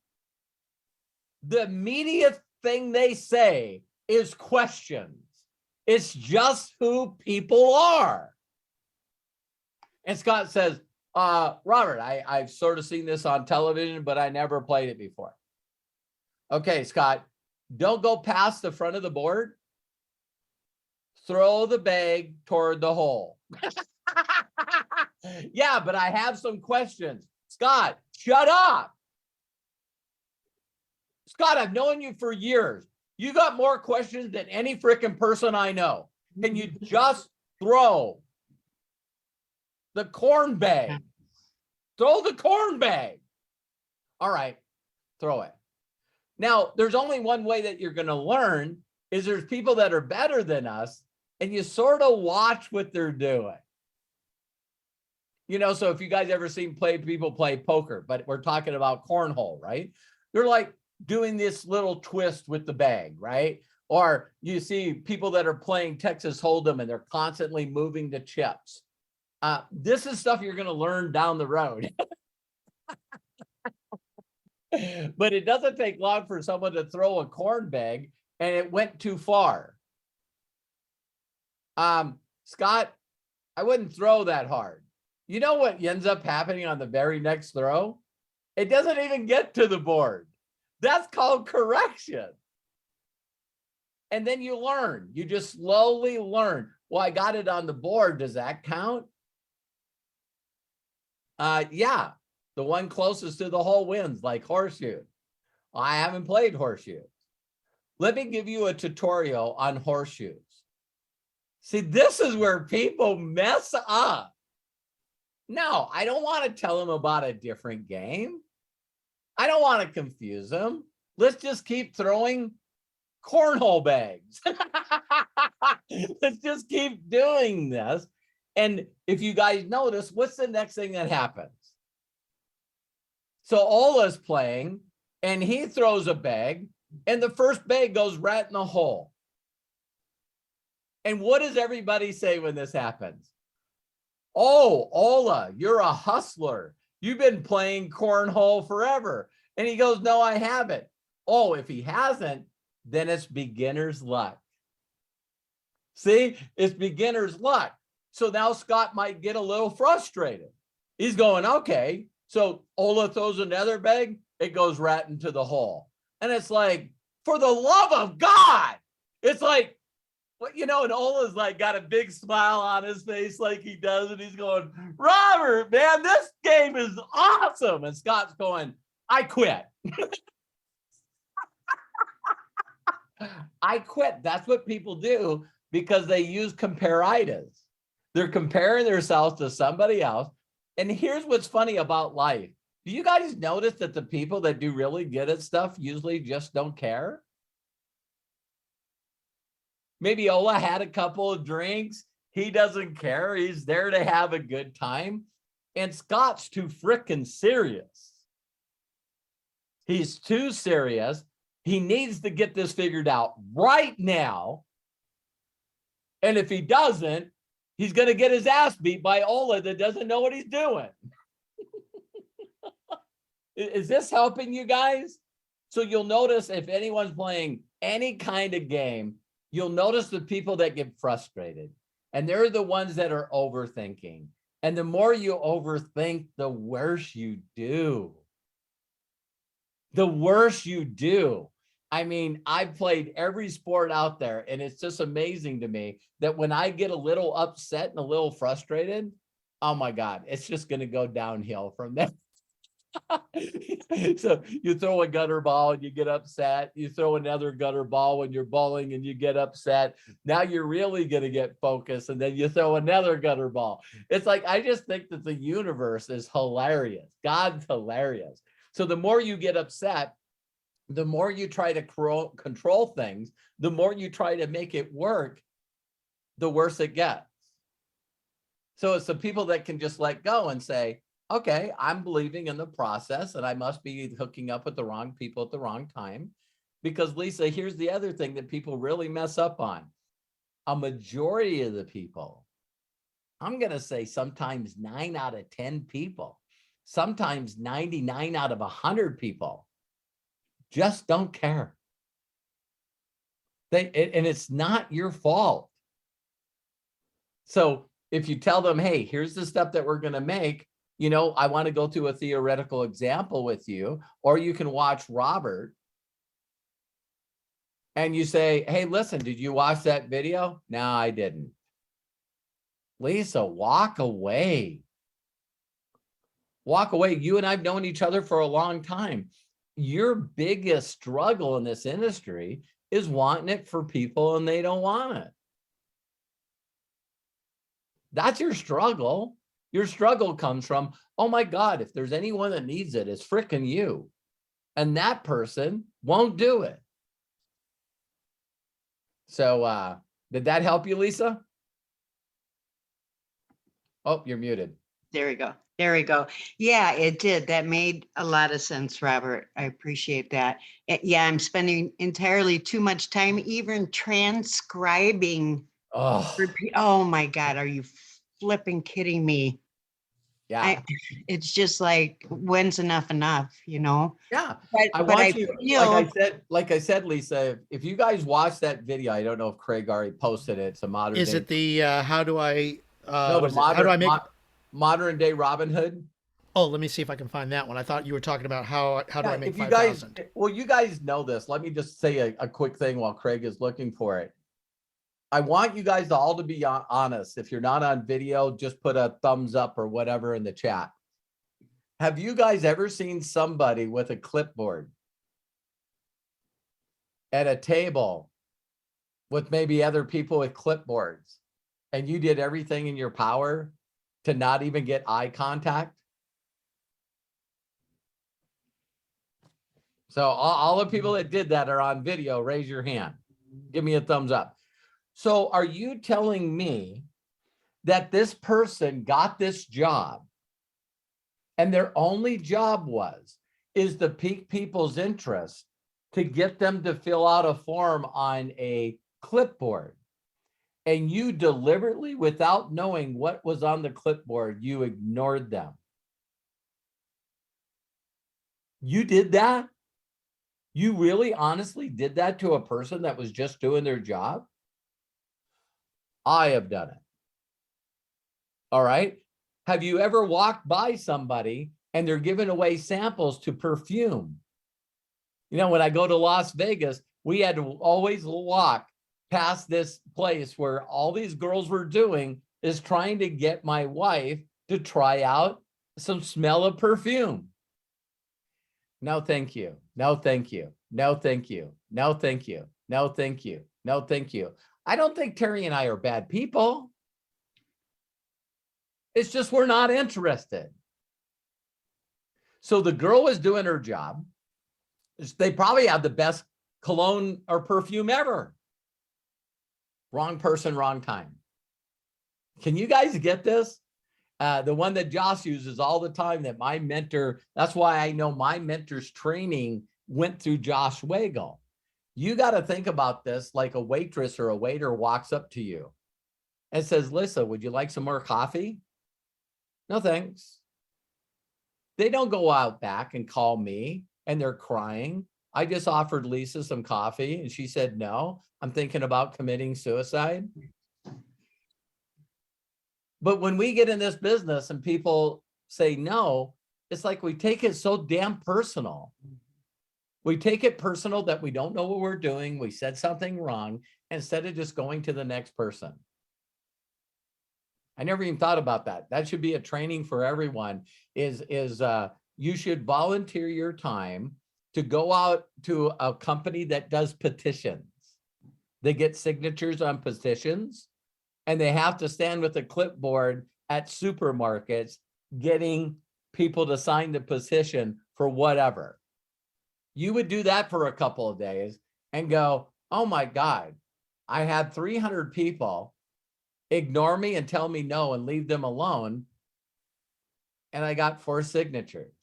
The immediate thing they say is questions. It's just who people are. And Scott says, Robert, I've sort of seen this on television, but I never played it before. Okay, Scott, don't go past the front of the board. Throw the bag toward the hole. Yeah, but I have some questions. Scott, shut up. Scott, I've known you for years. You got more questions than any freaking person I know. Can you just throw the corn bag? Throw the corn bag. All right, throw it. Now, there's only one way that you're going to learn is there's people that are better than us, and you sort of watch what they're doing. You know, so if you guys ever seen people play poker, but we're talking about cornhole, right? They're like doing this little twist with the bag, right? Or you see people that are playing Texas Hold'em and they're constantly moving the chips. This is stuff you're going to learn down the road. But it doesn't take long for someone to throw a corn bag and it went too far. Scott, I wouldn't throw that hard. You know what ends up happening on the very next throw? It doesn't even get to the board. That's called correction. And then you learn. You just slowly learn. Well, I got it on the board. Does that count? Yeah. The one closest to the hole wins, like horseshoe. I haven't played horseshoe. Let me give you a tutorial on horseshoes. See, this is where people mess up. No, I don't want to tell them about a different game. I don't want to confuse them. Let's just keep throwing cornhole bags. Let's just keep doing this. And if you guys notice, what's the next thing that happens? So Ola's playing and he throws a bag and the first bag goes right in the hole. And what does everybody say when this happens? Oh, Ola, you're a hustler. You've been playing cornhole forever. And he goes, no, I haven't. Oh, if he hasn't, then it's beginner's luck. See, it's beginner's luck. So now Scott might get a little frustrated. He's going, okay, so Ola throws another bag, it goes right into the hole. And it's like, for the love of God, it's like, well, you know, and Ola's like got a big smile on his face like he does, and he's going, Robert, man, this game is awesome. And Scott's going, I quit. I quit. That's what people do because they use comparitis. They're comparing themselves to somebody else. And here's what's funny about life. Do you guys notice that the people that do really good at stuff usually just don't care? Maybe Ola had a couple of drinks. He doesn't care. He's there to have a good time. And Scott's too frickin' serious. He's too serious. He needs to get this figured out right now. And if he doesn't, he's going to get his ass beat by Ola that doesn't know what he's doing. Is this helping you guys? So you'll notice if anyone's playing any kind of game, you'll notice the people that get frustrated. And they're the ones that are overthinking. And the more you overthink, the worse you do. The worse you do. I mean, I've played every sport out there, and it's just amazing to me that when I get a little upset and a little frustrated, oh my God, it's just going to go downhill from there. So you throw a gutter ball and you get upset. You throw another gutter ball when you're bowling and you get upset. Now you're really going to get focused, and then you throw another gutter ball. It's like, I just think that the universe is hilarious. God's hilarious. So the more you get upset, the more you try to control things, the more you try to make it work, the worse it gets. So it's the people that can just let go and say, okay, I'm believing in the process and I must be hooking up with the wrong people at the wrong time. Because Lisa, here's the other thing that people really mess up on. A majority of the people, I'm going to say sometimes 9 out of 10 people, sometimes 99 out of 100 people just don't care. And it's not your fault. So if you tell them, hey, here's the step that we're going to make, you know, I want to go through a theoretical example with you, or you can watch Robert and you say, hey, listen, did you watch that video? No, I didn't. Lisa, walk away. Walk away. You and I've known each other for a long time. Your biggest struggle in this industry is wanting it for people and they don't want it. That's your struggle. Your struggle comes from, oh my God, if there's anyone that needs it, it's frickin' you. And that person won't do it. So did that help you, Lisa? Oh, you're muted. There we go. There we go. Yeah, it did. That made a lot of sense, Robert. I appreciate that. Yeah, I'm spending entirely too much time even transcribing. Oh, Oh my God, are you flipping kidding me? yeah. It's just like, when's enough, you know? Yeah. But I but I want you, feel, like I said, Lisa, if you guys watch that video, I don't know if Craig already posted it. It's a modern Is day. it the how do I No, the how do I make modern day Robin Hood. Oh, let me see if I can find that one. I thought you were talking about how do Yeah, I make if you guys, 5,000. well, you guys know this. Let me just say a quick thing while Craig is looking for it. I want you guys all to be honest. If you're not on video, just put a thumbs up or whatever in the chat. Have you guys ever seen somebody with a clipboard at a table with maybe other people with clipboards and you did everything in your power to not even get eye contact? So all the people that did that are on video. Raise your hand. Give me a thumbs up. So are you telling me that this person got this job and their only job is to pique people's interest, to get them to fill out a form on a clipboard, and you deliberately, without knowing what was on the clipboard, you ignored them? You did that? You really honestly did that to a person that was just doing their job? I have done it. All right. Have you ever walked by somebody and they're giving away samples to perfume? You know, when I go to Las Vegas, we had to always walk past this place where all these girls were doing is trying to get my wife to try out some smell of perfume. No, thank you. No, thank you. No, thank you. No, thank you. No, thank you. No, thank you. I don't think Terry and I are bad people. It's just we're not interested. So the girl was doing her job. They probably had the best cologne or perfume ever. Wrong person, wrong time. Can you guys get this? The one that Josh uses all the time, that my mentor, that's why I know my mentor's training went through Josh Wagle. You got to think about this like a waitress or a waiter walks up to you and says, Lisa, would you like some more coffee? No, thanks. They don't go out back and call me and they're crying. I just offered Lisa some coffee and she said, no, I'm thinking about committing suicide. But when we get in this business and people say no, it's like we take it so damn personal. We take it personal that we don't know what we're doing. We said something wrong instead of just going to the next person. I never even thought about that. That should be a training for everyone, is you should volunteer your time to go out to a company that does petitions. They get signatures on petitions and they have to stand with a clipboard at supermarkets getting people to sign the petition for whatever. You would do that for a couple of days and go, oh my God, I had 300 people ignore me and tell me no and leave them alone. And I got 4 signatures.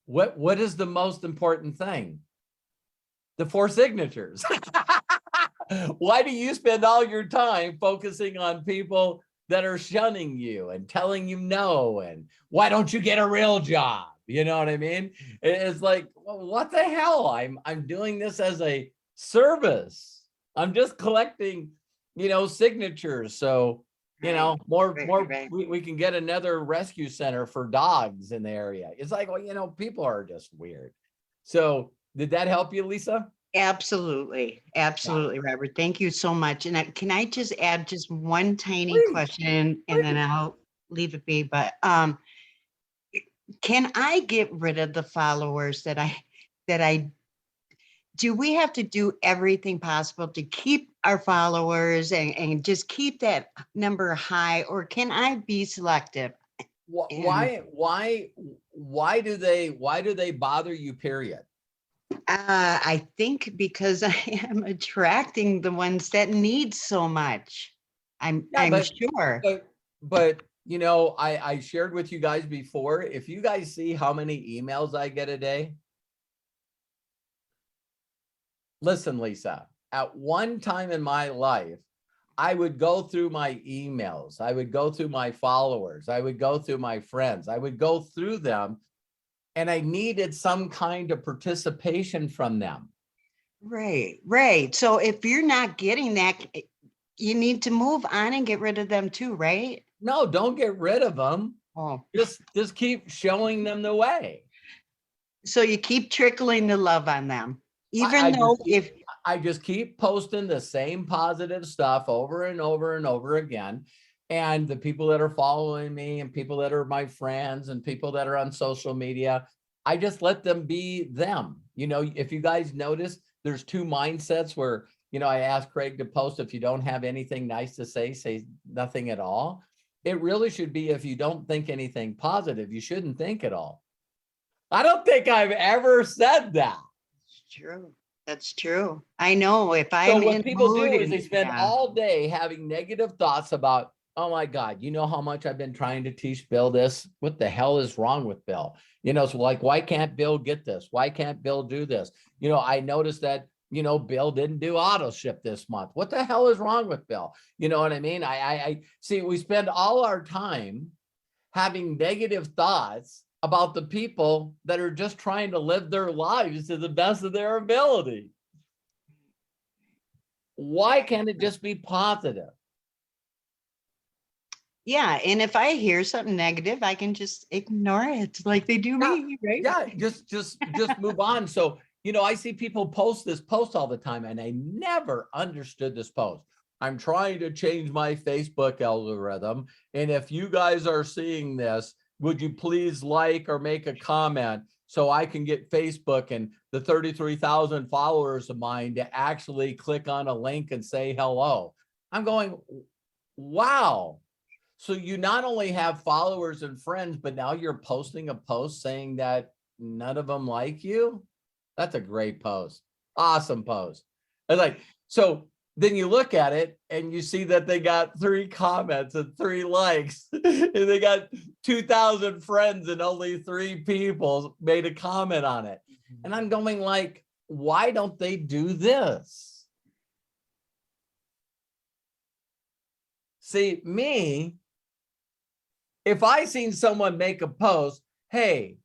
What is the most important thing? The 4 signatures. Why do you spend all your time focusing on people that are shunning you and telling you no? And why don't you get a real job? You know what I mean? It's like, well, what the hell? I'm doing this as a service. I'm just collecting, signatures. So, Right. we can get another rescue center for dogs in the area. It's like, well, people are just weird. So did that help you, Lisa? Absolutely. Absolutely, Robert. Thank you so much. And can I just add just one tiny Please, question and then I'll leave it be. But can I get rid of the followers that I do? We have to do everything possible to keep our followers and just keep that number high, or can I be selective? And Why do they bother you, period? I think because I am attracting the ones that need so much. I'm sure. But I shared with you guys before, if you guys see how many emails I get a day. Listen, Lisa, at one time in my life, I would go through my emails. I would go through my followers. I would go through my friends. I would go through them, and I needed some kind of participation from them. Right. So if you're not getting that, you need to move on and get rid of them too, right? No, don't get rid of them. Oh, Just keep showing them the way. so you keep trickling the love on them, I even though I just keep posting the same positive stuff over and over and over again. And the people that are following me and people that are my friends and people that are on social media, I just let them be them. If you guys notice, there's 2 mindsets where, I asked Craig to post, if you don't have anything nice to say nothing at all. It really should be, if you don't think anything positive, you shouldn't think at all. I don't think I've ever said that. it's true. That's true. I know if I'm So what in people do mood is they spend yeah. all day having negative thoughts about, oh my God, you know how much I've been trying to teach Bill this? What the hell is wrong with Bill? So like, why can't Bill get this? Why can't Bill do this? I noticed that, Bill didn't do auto ship this month. What the hell is wrong with Bill? You know what I mean? I see, we spend all our time having negative thoughts about the people that are just trying to live their lives to the best of their ability. Why can't it just be positive? Yeah, and if I hear something negative, I can just ignore it like they do me, right? Yeah, just move on. So, I see people post this post all the time, and I never understood this post. I'm trying to change my Facebook algorithm, and if you guys are seeing this, would you please like or make a comment so I can get Facebook and the 33,000 followers of mine to actually click on a link and say hello? I'm going, wow. So you not only have followers and friends, but now you're posting a post saying that none of them like you? That's a great post. Awesome post. It's like, so then you look at it and you see that they got 3 comments and 3 likes, and they got 2,000 friends and only 3 people made a comment on it. And I'm going like, why don't they do this? See, me, if I seen someone make a post, hey,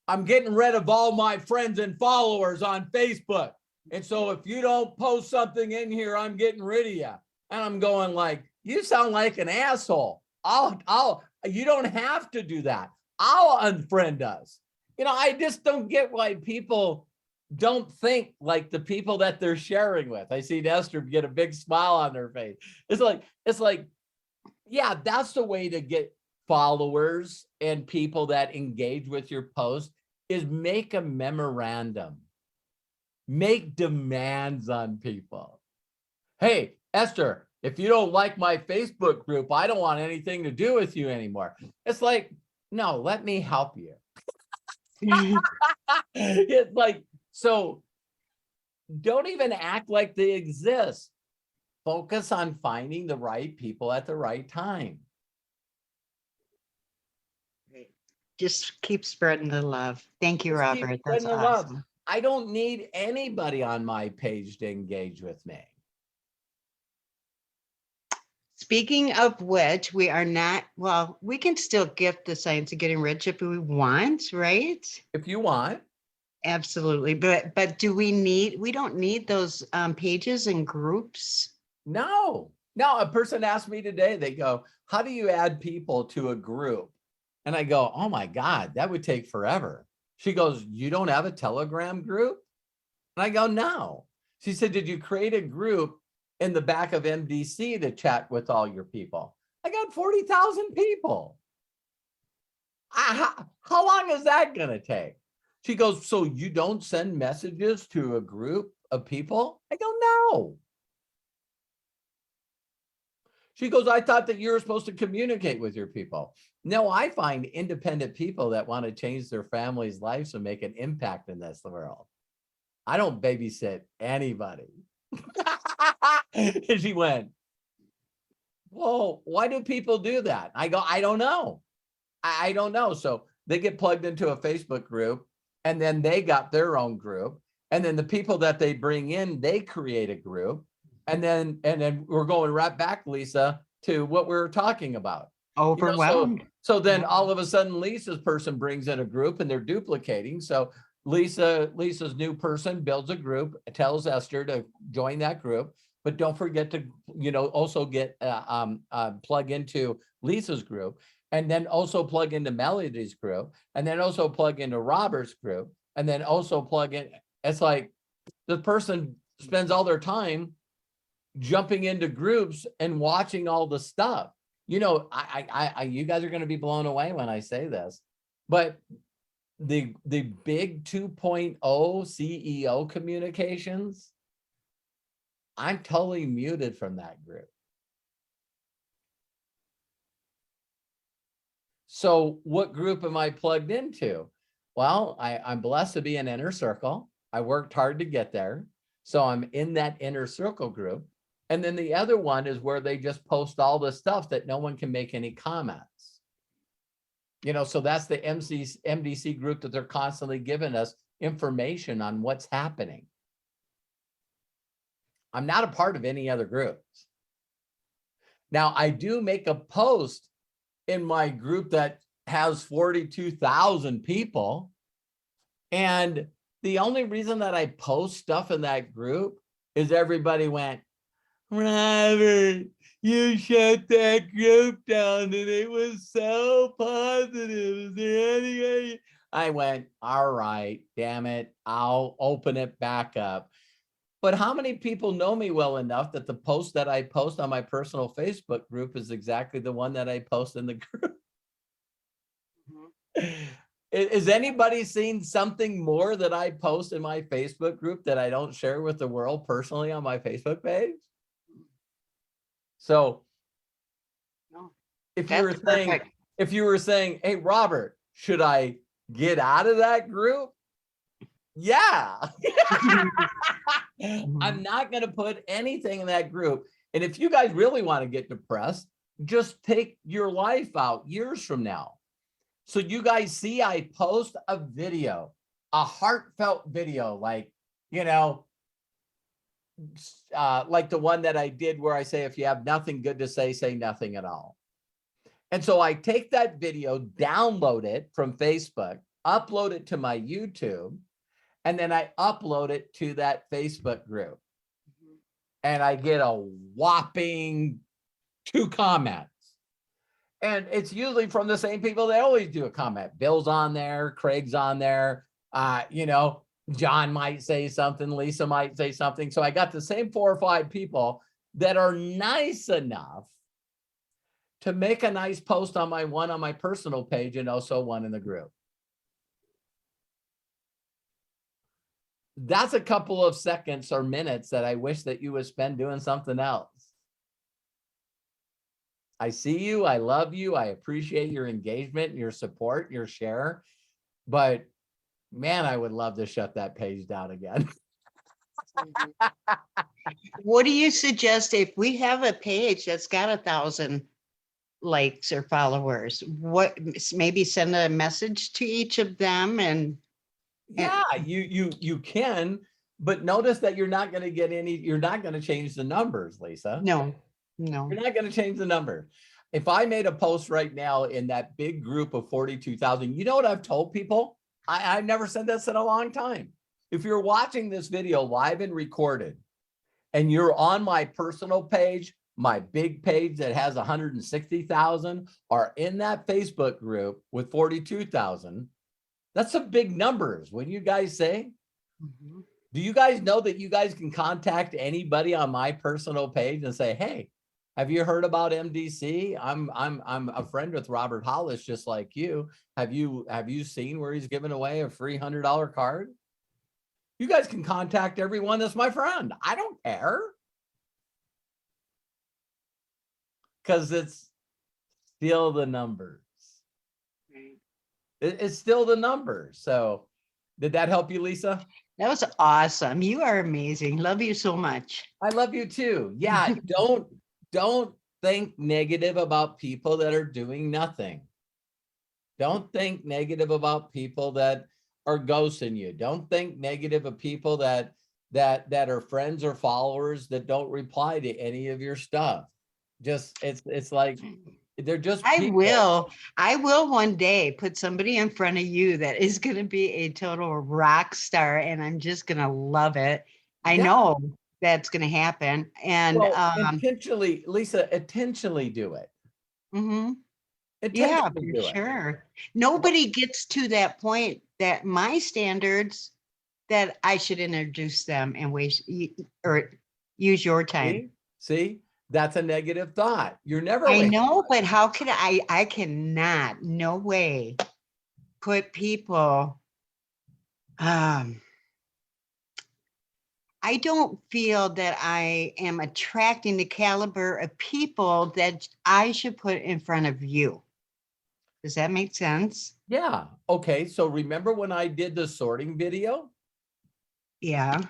I'm getting rid of all my friends and followers on Facebook. And so if you don't post something in here, I'm getting rid of you. And I'm going like, you sound like an asshole. You don't have to do that. I'll unfriend us. I just don't get why people don't think like the people that they're sharing with. I see Esther get a big smile on their face. It's like, yeah, that's the way to get followers and people that engage with your post, is make a memorandum. Make demands on people. Hey, Esther, if you don't like my Facebook group, I don't want anything to do with you anymore. It's like, no, let me help you. It's like, so don't even act like they exist. Focus on finding the right people at the right time. Just keep spreading the love. Thank you, Just keep Robert. That's spreading the love. awesome. I don't need anybody on my page to engage with me. Speaking of which, we are not, well, we can still gift the Science of Getting Rich if we want, right? If you want. Absolutely. But do we don't need those pages and groups? No, a person asked me today, they go, how do you add people to a group? And I go, oh my God, that would take forever. She goes, you don't have a Telegram group? And I go, no. She said, did you create a group in the back of MDC to chat with all your people? I got 40,000 people. How long is that going to take? She goes, so you don't send messages to a group of people? I go, no. She goes, I thought that you were supposed to communicate with your people. No, I find independent people that want to change their family's lives and make an impact in this world. I don't babysit anybody. And she went, well, why do people do that? I go, I don't know. I don't know. So they get plugged into a Facebook group, and then they got their own group. And then the people that they bring in, they create a group. And then we're going right back, Lisa, to what we were talking about. Overwhelmed. So then Yeah. all of a sudden, Lisa's person brings in a group and they're duplicating. So Lisa's new person builds a group, tells Esther to join that group, but don't forget to, also get plug into Lisa's group, and then also plug into Melody's group, and then also plug into Robert's group, and then also plug in. It's like the person spends all their time jumping into groups and watching all the stuff. You guys are going to be blown away when I say this, but the big 2.0 CEO communications, I'm totally muted from that group. So what group am I plugged into? Well, I'm blessed to be an inner circle. I worked hard to get there. So I'm in that inner circle group. And then the other one is where they just post all the stuff that no one can make any comments. So that's the MDC group that they're constantly giving us information on what's happening. I'm not a part of any other groups. Now, I do make a post in my group that has 42,000 people. And the only reason that I post stuff in that group is everybody went, Robert, you shut that group down and it was so positive. Is there any way? I went, all right, damn it, I'll open it back up. But how many people know me well enough that the post that I post on my personal Facebook group is exactly the one that I post in the group? Mm-hmm. Is anybody seen something more that I post in my Facebook group that I don't share with the world personally on my Facebook page? So No, if you were saying, hey, Robert, should I get out of that group? Yeah. I'm not going to put anything in that group. And if you guys really want to get depressed, just take your life out years from now. So you guys see, I post a video, a heartfelt video, like, like the one that I did where I say, if you have nothing good to say, say nothing at all. And so I take that video, download it from Facebook, upload it to my YouTube, and then I upload it to that Facebook group. And I get a whopping 2 comments. And it's usually from the same people. They always do a comment. Bill's on there, Craig's on there, John might say something, Lisa might say something. So I got the same 4 or 5 people that are nice enough to make a nice post on my personal page, and also one in the group. That's a couple of seconds or minutes that I wish that you would spend doing something else. I see you, I love you, I appreciate your engagement, your support, your share, but man, I would love to shut that page down again. What do you suggest if we have a page that's got 1,000 likes or followers? What, maybe send a message to each of them and Yeah, you can, but notice that you're not going to get any, you're not going to change the numbers, Lisa. no. You're not going to change the number. If I made a post right now in that big group of 42,000, you know what I've told people? I've never said this in a long time. If you're watching this video live and recorded, and you're on my personal page, my big page that has 160,000, are in that Facebook group with 42,000, that's some big numbers. Wouldn't you guys say? Mhm. Do you guys know that you guys can contact anybody on my personal page and say, hey, have you heard about MDC? I'm a friend with Robert Hollis, just like you. Have you seen where he's giving away a free $100 card? You guys can contact everyone that's my friend. I don't care. Because it's still the numbers. It's still the numbers. So did that help you, Lisa? That was awesome. You are amazing. Love you so much. I love you too. Yeah, don't think negative about people that are doing nothing. Don't think negative about people that are ghosting you. Don't think negative of people that are friends or followers that don't reply to any of your stuff. Just it's like they're just people. I will one day put somebody in front of you that is going to be a total rock star, and I'm just going to love it. I Yeah. know that's going to happen. And Well, intentionally, Lisa, intentionally do it. yeah, Intentionally do for it. sure. Nobody gets to that point that my standards that I should introduce them and waste or use your time. See, that's a negative thought. You're never. I know, but how could I cannot, no way, put people, I don't feel that I am attracting the caliber of people that I should put in front of you. Does that make sense? Yeah. Okay. So remember when I did the sorting video? Yeah.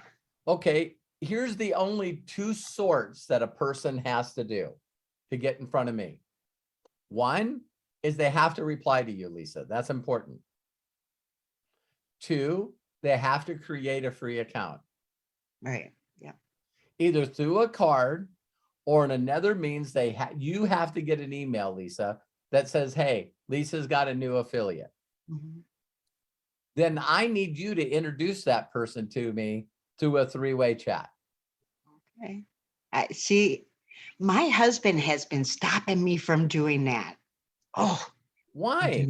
Okay. Here's the only 2 sorts that a person has to do to get in front of me. One is they have to reply to you, Lisa. That's important. 2, they have to create a free account. Right. Yeah. Either through a card or in another means you have to get an email, Lisa, that says, hey, Lisa's got a new affiliate. Mhm. Then I need you to introduce that person to me through a 3-way chat. Okay. I see. My husband has been stopping me from doing that. Oh, Why?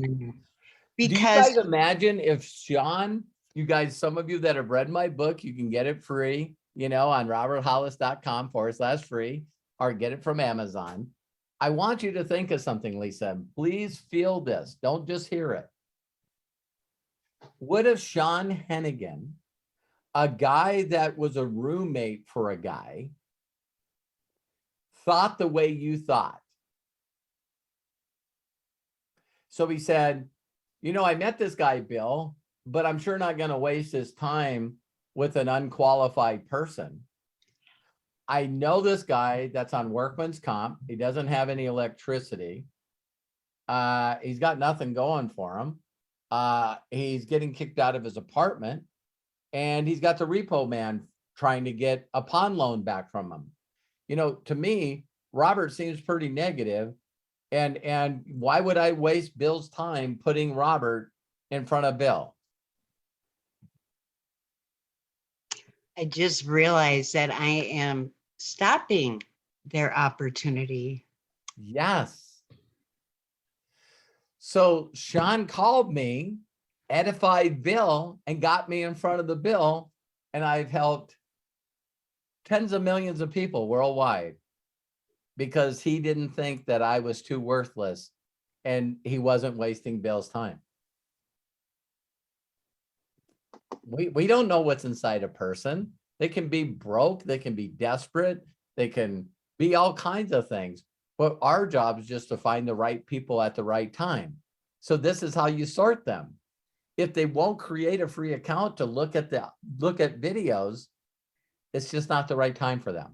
because do you guys imagine if Sean, you guys, some of you that have read my book, you can get it free, on roberthollis.com/free, or get it from Amazon. I want you to think of something, Lisa. Please feel this. Don't just hear it. What if Sean Hennigan, a guy that was a roommate for a guy, thought the way you thought? So he said, I met this guy, Bill, but I'm sure not going to waste his time with an unqualified person. I know this guy that's on workman's comp. He doesn't have any electricity. He's got nothing going for him. He's getting kicked out of his apartment, and he's got the repo man trying to get a pawn loan back from him. To me, Robert seems pretty negative. And why would I waste Bill's time putting Robert in front of Bill? I just realized that I am stopping their opportunity. Yes. So Sean called me, edified Bill, and got me in front of the bill. And I've helped tens of millions of people worldwide because he didn't think that I was too worthless and he wasn't wasting Bill's time. We don't know what's inside a person. They can be broke, they can be desperate, they can be all kinds of things. But our job is just to find the right people at the right time. So this is how you sort them. If they won't create a free account to look at videos, It's just not the right time for them.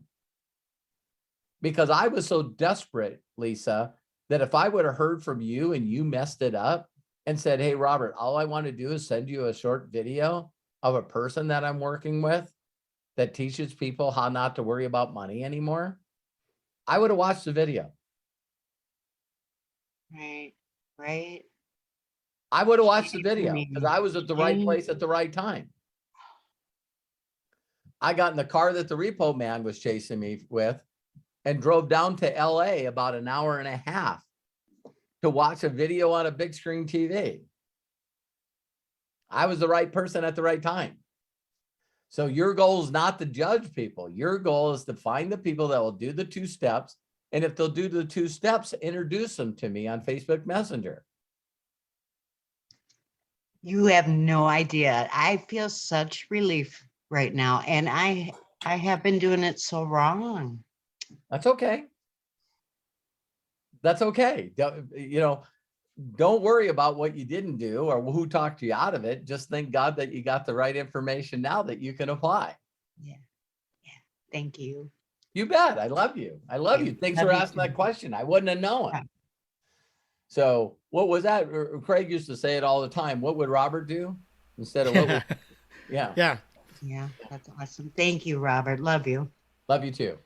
Because I was so desperate, Lisa, that if I would have heard from you and you messed it up and said, hey, Robert, all I want to do is send you a short video of a person that I'm working with that teaches people how not to worry about money anymore, I would have watched the video. Right. Right. I would have watched the video because I was at the right Shame. place at the right time. I got in the car that the repo man was chasing me with and drove down to LA about an hour and a half to watch a video on a big screen TV. I was the right person at the right time. So your goal is not to judge people. Your goal is to find the people that will do the 2 steps. And if they'll do the 2 steps, introduce them to me on Facebook Messenger. You have no idea. I feel such relief right now. And I have been doing it so wrong. That's okay. That's okay. Don't worry about what you didn't do or who talked you out of it. Just thank God that you got the right information now that you can apply. Yeah. Yeah. Thank you. You bet. I love you. I love you. Thanks Love for you asking too. that question. I wouldn't have known. Yeah. So what was that? Craig used to say it all the time. What would Robert do instead of what would, yeah. Yeah. Yeah. That's awesome. Thank you, Robert. Love you. Love you too.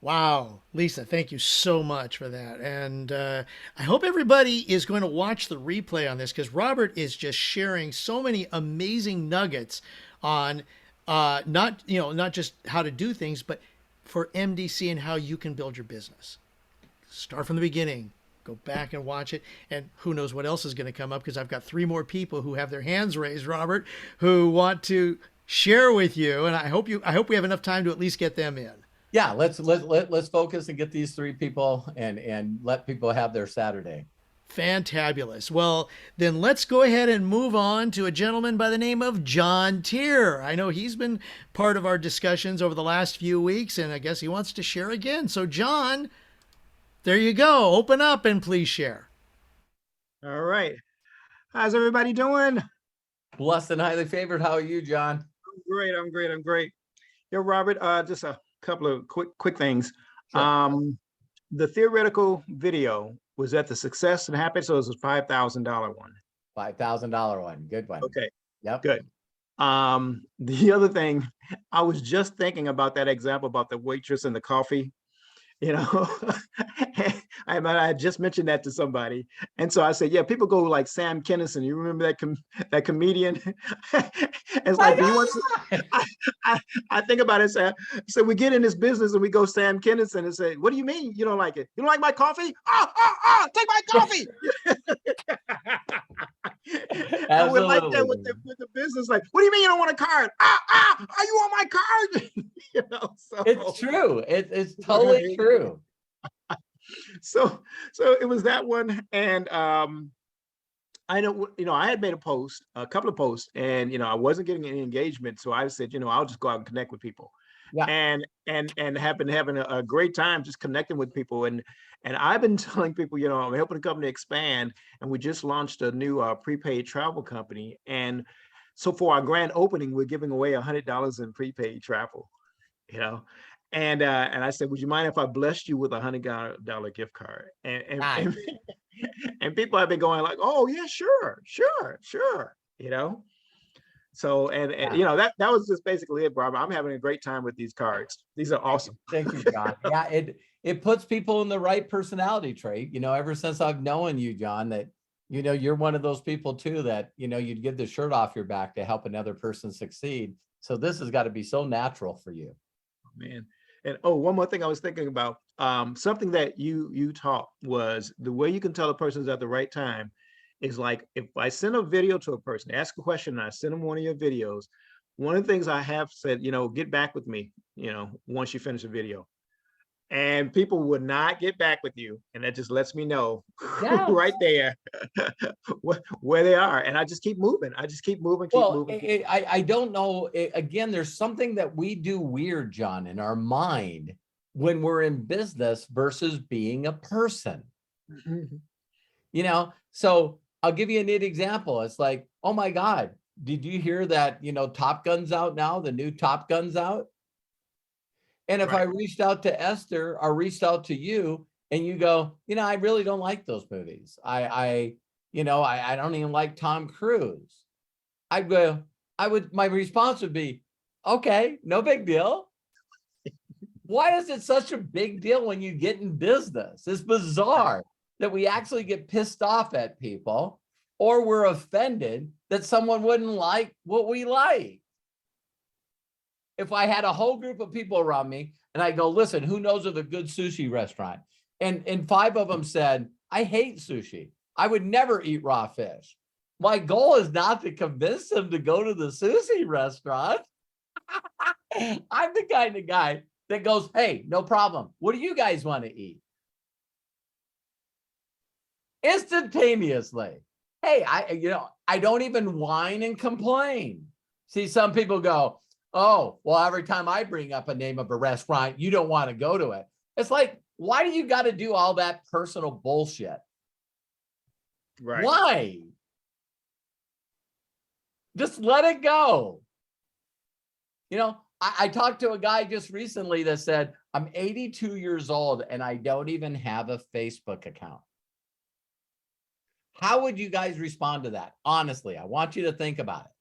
Wow, Lisa, thank you so much for that. And I hope everybody is going to watch the replay on this because Robert is just sharing so many amazing nuggets on not just how to do things, but for MDC and how you can build your business. Start from the beginning. Go back and watch it. And who knows what else is going to come up because I've got 3 more people who have their hands raised, Robert, who want to share with you. And I hope we have enough time to at least get them in. Yeah, let's focus and get these 3 people and let people have their Saturday. Fantabulous. Well, then let's go ahead and move on to a gentleman by the name of John Tier. I know he's been part of our discussions over the last few weeks, and I guess he wants to share again. So, John, there you go. Open up and please share. All right. How's everybody doing? Blessed and highly favored. How are you, John? I'm great. Yo, Robert, just a couple of quick things. Sure. The theoretical video, was that the success and happiness, or was it $5,000 one? $5,000 one. Good one. Okay, Yep. good. The other thing, I was just thinking about that example about the waitress and the coffee. I just mentioned that to somebody, and so I said, "Yeah, people go like Sam Kinison. You remember that comedian?" It's like he wants. I think about it. So we get in this business and we go Sam Kinison and say, "What do you mean you don't like it? You don't like my coffee? Take my coffee!" I would like that with the business. Like, what do you mean you don't want a card? Are you on my card? So It's true. It's totally true. So it was that one, and I know, I had made a couple of posts, and I wasn't getting any engagement, so I said, I'll just go out and connect with people. Yeah. And have been having a great time just connecting with people, and I've been telling people, I'm helping the company expand, and we just launched a new prepaid travel company, and so for our grand opening, we're giving away $100 in prepaid travel, and I said, would you mind if I blessed you with a $100 gift card? Nice. And people have been going like, oh yeah, sure. So, that was just basically it, Barbara. I'm having a great time with these cards. These are awesome. Thank you, John. Yeah, it puts people in the right personality trait. Ever since I've known you, John, that you're one of those people too that you'd give the shirt off your back to help another person succeed. So this has got to be so natural for you. Man. And one more thing I was thinking about, something that you taught was the way you can tell a person's at the right time is like, if I send a video to a person, ask a question, and I send them one of your videos, one of the things I have said, get back with me, once you finish the video. And people would not get back with you. And that just lets me know right there where they are. And I just keep moving. Keep moving. I don't know. Again, there's something that we do weird, John, in our mind when we're in business versus being a person. So I'll give you a neat example. It's like, oh my God, did you hear that, Top Gun's out now? The new Top Gun's out? And if I Right. reached out to Esther or reached out to you and you go, you know, I really don't like those movies. I don't even like Tom Cruise. I'd go, my response would be, okay, no big deal. Why is it such a big deal when you get in business? It's bizarre that we actually get pissed off at people or we're offended that someone wouldn't like what we like. If I had a whole group of people around me and I go, listen, who knows of a good sushi restaurant? And 5 of them said, I hate sushi. I would never eat raw fish. My goal is not to convince them to go to the sushi restaurant. I'm the kind of guy that goes, hey, no problem. What do you guys want to eat? Instantaneously. Hey, I don't even whine and complain. See, some people go, oh, well, every time I bring up a name of a restaurant, you don't want to go to it. It's like, why do you got to do all that personal bullshit? Right. Why? Just let it go. You know, I talked to a guy just recently that said, I'm 82 years old and I don't even have a Facebook account. How would you guys respond to that? Honestly, I want you to think about it.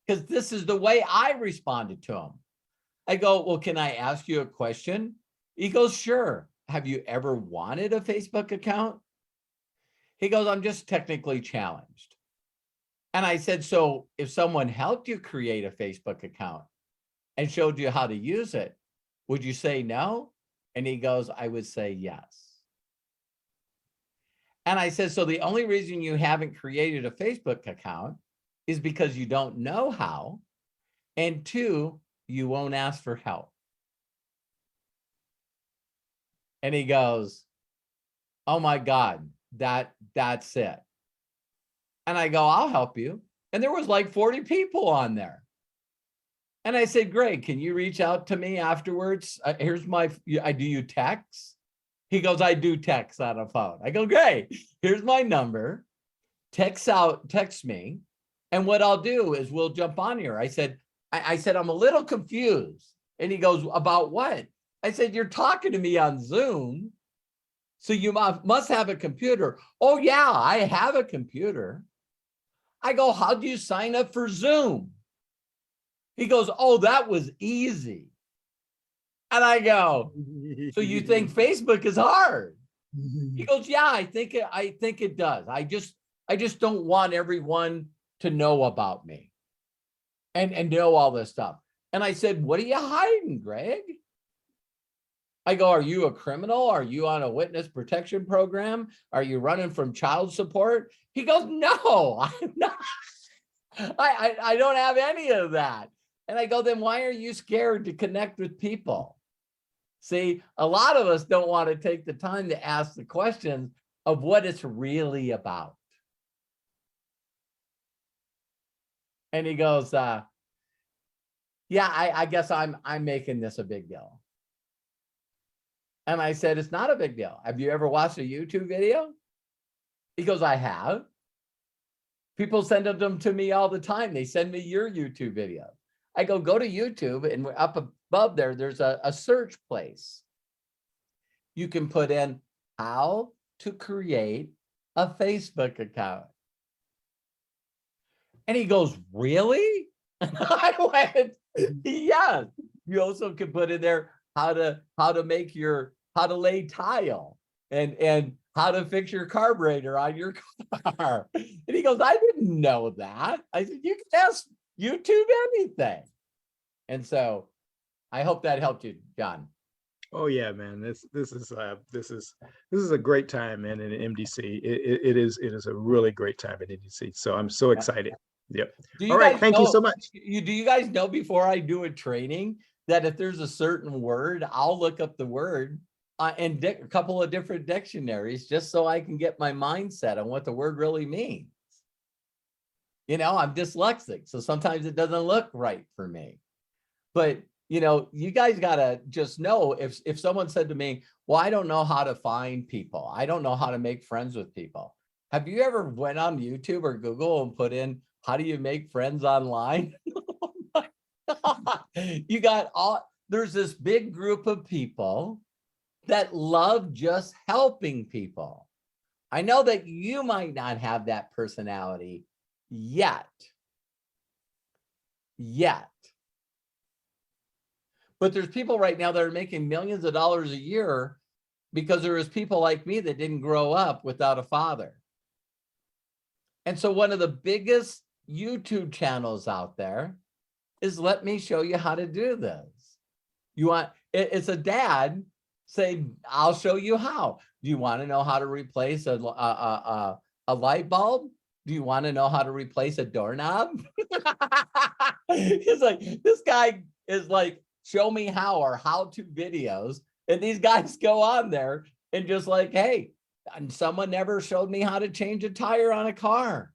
Because this is the way I responded to him. I go, well, can I ask you a question? He goes, sure. Have you ever wanted a Facebook account? He goes, I'm just technically challenged. And I said, so if someone helped you create a Facebook account and showed you how to use it, would you say no? And he goes, I would say yes. And I said, so the only reason you haven't created a Facebook account is because you don't know how. And 2, you won't ask for help. And he goes, oh my God, that's it. And I go, I'll help you. And there was like 40 people on there. And I said, Greg, can you reach out to me afterwards? Do you text? He goes, I do text on a phone. I go, great. Here's my number. Text me. And what I'll do is we'll jump on here. I said, I'm a little confused. And he goes, about what? I said, you're talking to me on Zoom. So you must have a computer. Oh yeah, I have a computer. I go, how do you sign up for Zoom? He goes, oh, that was easy. And I go, so you think Facebook is hard? He goes, yeah, I think it does. I just don't want everyone to know about me and know all this stuff. And I said, what are you hiding, Greg? I go, are you a criminal? Are you on a witness protection program? Are you running from child support? He goes, no, I'm not. I don't have any of that. And I go, then why are you scared to connect with people? See, a lot of us don't want to take the time to ask the questions of what it's really about. And he goes, yeah, I guess I'm making this a big deal. And I said, it's not a big deal. Have you ever watched a YouTube video? He goes, I have. People send them to me all the time. They send me your YouTube video. I go to YouTube, and up above there's a search place. You can put in how to create a Facebook account. And he goes, really? And I went, yes. You also can put in there how to lay tile and how to fix your carburetor on your car. And he goes, I didn't know that. I said, you can ask YouTube anything. And so I hope that helped you, John. Oh yeah, man. This is a great time, man, in MDC. It is a really great time in MDC. So I'm so excited. Yep. All right. Thank you so much. Do you guys know before I do a training that if there's a certain word, I'll look up the word in a couple of different dictionaries just so I can get my mindset on what the word really means. You know, I'm dyslexic, so sometimes it doesn't look right for me. But, you know, you guys got to just know if someone said to me, well, I don't know how to find people. I don't know how to make friends with people. Have you ever went on YouTube or Google and put in, how do you make friends online? Oh my God. You got there's this big group of people that love just helping people. I know that you might not have that personality yet. But there's people right now that are making millions of dollars a year because there is people like me that didn't grow up without a father. And so one of the biggest YouTube channels out there is let me show you how to do this. You want, it's a dad saying, I'll show you how. Do you want to know how to replace a light bulb? Do you want to know how to replace a doorknob? He's like, this guy is like, show me how, or how-to videos. And these guys go on there and just like, hey, and someone never showed me how to change a tire on a car.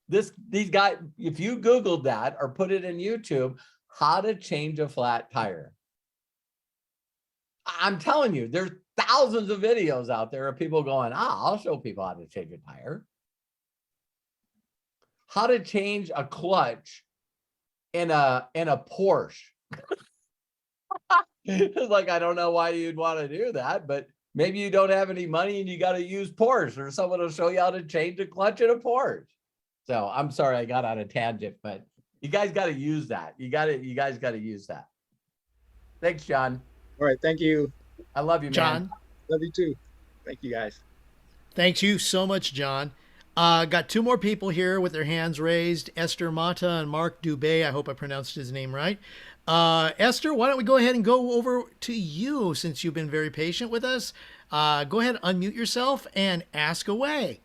These guys, if you Googled that or put it in YouTube, how to change a flat tire. I'm telling you, there's thousands of videos out there of people going, I'll show people how to change a tire. How to change a clutch in a Porsche. It's like, I don't know why you'd want to do that, but maybe you don't have any money and you got to use Porsche, or someone will show you how to change a clutch in a Porsche. So I'm sorry I got on a tangent, but you guys got to use that. You guys got to use that. Thanks, John. All right. Thank you. I love you, man. John. Love you too. Thank you, guys. Thanks you so much, John. Got two more people here with their hands raised, Esther Mata and Mark Dubé. I hope I pronounced his name right. Esther, why don't we go ahead and go over to you, since you've been very patient with us. Go ahead, unmute yourself and ask away.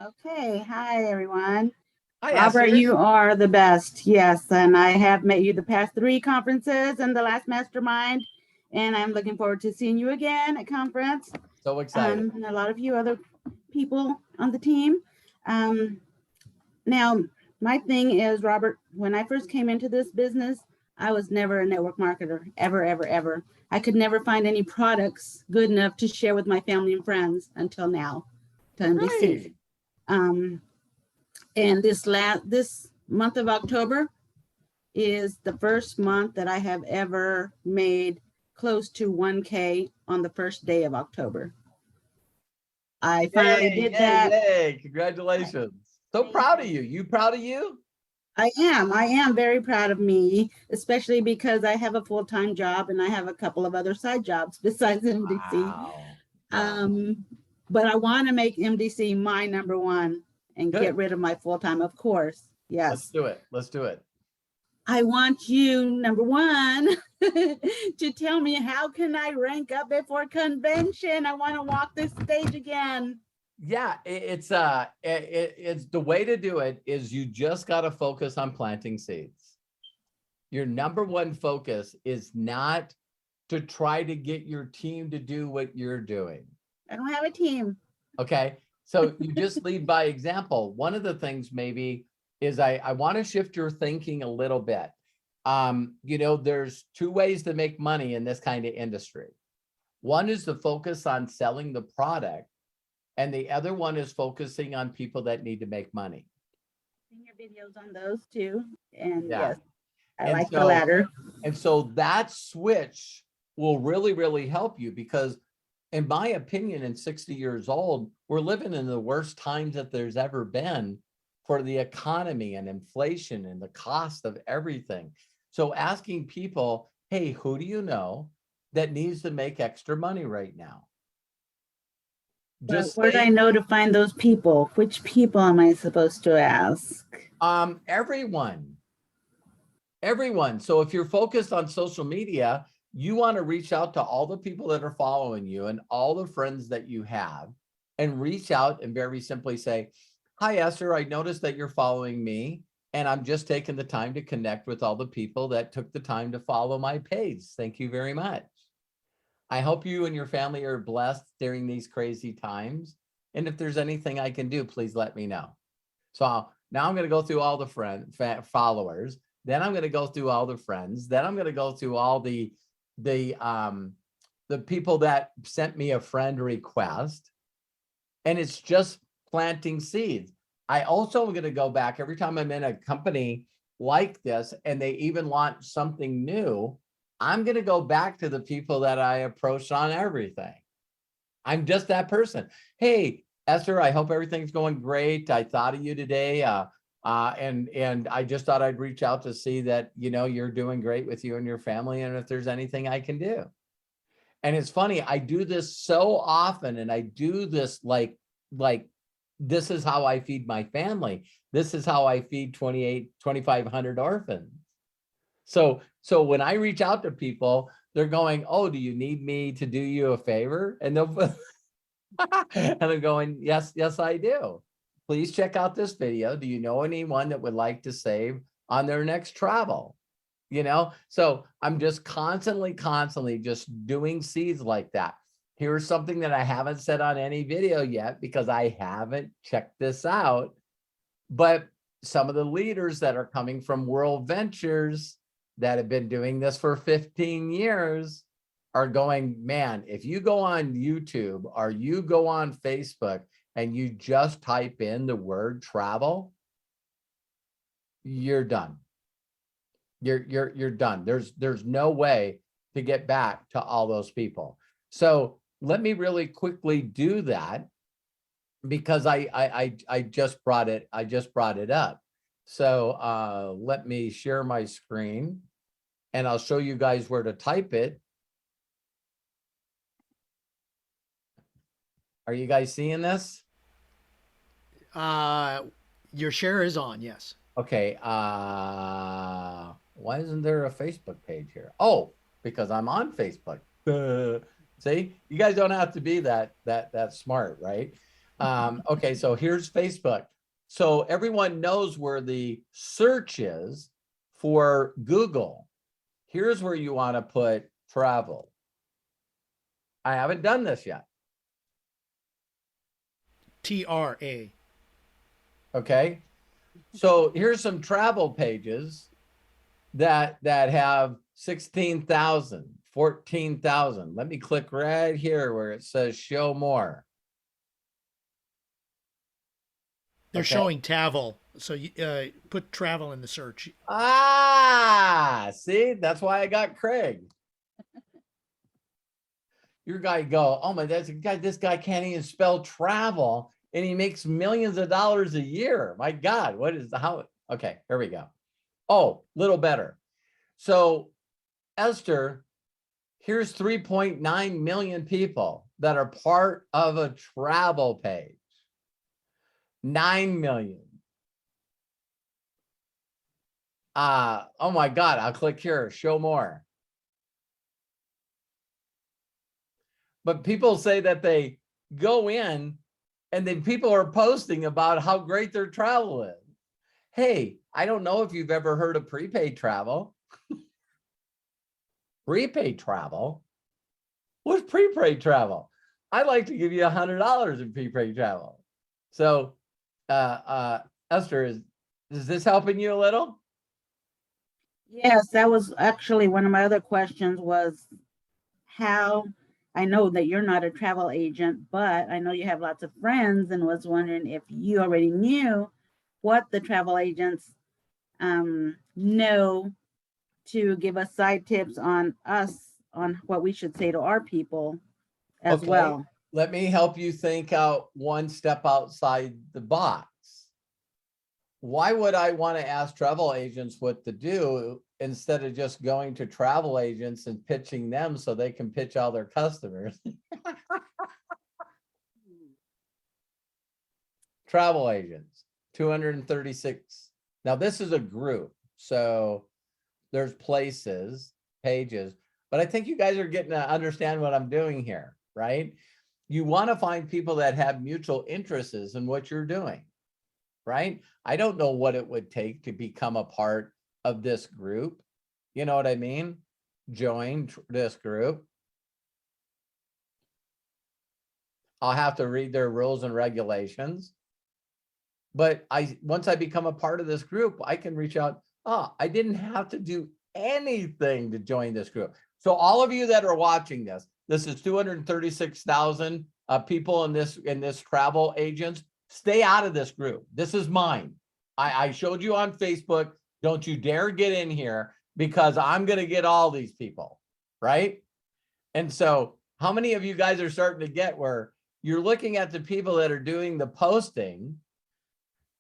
Okay. Hi, everyone. Hi, Robert, Esther. you are the best. Yes. And I have met you the past 3 conferences and the last mastermind. And I'm looking forward to seeing you again at conference. So excited. And a lot of you other people on the team. Now, my thing is, Robert, when I first came into this business, I was never a network marketer, ever. I could never find any products good enough to share with my family and friends until now, to MDC. Right. And this month of October is the first month that I have ever made close to 1K on the first day of October. I finally did that. Yay. Congratulations. So proud of you. You proud of you? I am very proud of me, especially because I have a full-time job and I have a couple of other side jobs besides MDC. Wow. But I want to make MDC my number one and Good. get rid of my full-time, of course. Yes. Let's do it. Let's do it. I want you, number one, to tell me, how can I rank up before convention? I want to walk this stage again. Yeah, it's the way to do it is you just got to focus on planting seeds. Your number one focus is not to try to get your team to do what you're doing. I don't have a team. Okay, so you just lead by example. One of the things maybe is I want to shift your thinking a little bit. You know, there's 2 ways to make money in this kind of industry. One is to focus on selling the product, and the other one is focusing on people that need to make money. Seen your videos on those too, and Yeah. yes, I And like so- the latter. And so that switch will really, really help you, because in my opinion, in 60 years old, we're living in the worst times that there's ever been for the economy and inflation and the cost of everything. So asking people, hey, who do you know that needs to make extra money right now? But where do I know to find those people? Which people am I supposed to ask? Everyone. So if you're focused on social media, you want to reach out to all the people that are following you and all the friends that you have, and reach out and very simply say, hi, Esther, I noticed that you're following me, and I'm just taking the time to connect with all the people that took the time to follow my page. Thank you very much. I hope you and your family are blessed during these crazy times. And if there's anything I can do, please let me know. So now I'm going to go through all the followers. Then I'm going to go through all the friends. Then I'm going to go through all the people that sent me a friend request. And it's just planting seeds. I also am going to go back every time I'm in a company like this and they even launch something new, I'm going to go back to the people that I approached on everything. I'm just that person. Hey, Esther, I hope everything's going great. I thought of you today. And I just thought I'd reach out to see that, you know, you're doing great with you and your family, and if there's anything I can do. And it's funny, I do this so often, and I do this like this is how I feed my family. This is how I feed 2,500 orphans. So when I reach out to people, they're going, oh, do you need me to do you a favor? And they'll and they're going, yes, I do. Please check out this video. Do you know anyone that would like to save on their next travel? You know, so I'm just constantly just doing seeds like that. Here's something that I haven't said on any video yet because I haven't checked this out. But some of the leaders that are coming from World Ventures that have been doing this for 15 years are going, man, if you go on YouTube or you go on Facebook and you just type in the word travel, you're done. You're done. There's no way to get back to all those people. So let me really quickly do that because I just brought it up. So let me share my screen and I'll show you guys where to type it. Are you guys seeing this? Your share is on, yes. Okay. Why isn't there a Facebook page here? Oh, because I'm on Facebook. See, you guys don't have to be that smart, right? Okay, so here's Facebook. So everyone knows where the search is for Google. Here's where you want to put travel. I haven't done this yet. TRA. Okay. So here's some travel pages that have 16,000, 14,000. Let me click right here where it says show more. They're Okay. showing travel. So you put travel in the search. Ah, see, that's why I got Craig. Your guy go, oh my, that's a guy, this guy can't even spell travel and he makes millions of dollars a year. My God, what is the how? Okay, here we go. Oh, little better. So Esther, here's 3.9 million people that are part of a travel page. 9 million. Oh my God, I'll click here, show more. But people say that they go in and then people are posting about how great their travel is. Hey, I don't know if you've ever heard of prepaid travel. Prepaid travel? What's prepaid travel? I'd like to give you $100 in prepaid travel. So, Esther, is this helping you a little? Yes, that was actually one of my other questions was how I know that you're not a travel agent, but I know you have lots of friends and was wondering if you already knew what the travel agents know to give us side tips on us on what we should say to our people as Okay. well. Let me help you think out one step outside the box. Why would I want to ask travel agents what to do instead of just going to travel agents and pitching them so they can pitch all their customers? Travel agents, 236. Now this is a group, so there's places, pages, but I think you guys are getting to understand what I'm doing here, right? You want to find people that have mutual interests in what you're doing, right? I don't know what it would take to become a part of this group. You know what I mean? Join this group. I'll have to read their rules and regulations. But once I become a part of this group, I can reach out. Oh, I didn't have to do anything to join this group. So all of you that are watching this is 236,000 people in this travel agents. Stay out of this group. This is mine. I showed you on Facebook. Don't you dare get in here because I'm going to get all these people, right? And so how many of you guys are starting to get where you're looking at the people that are doing the posting,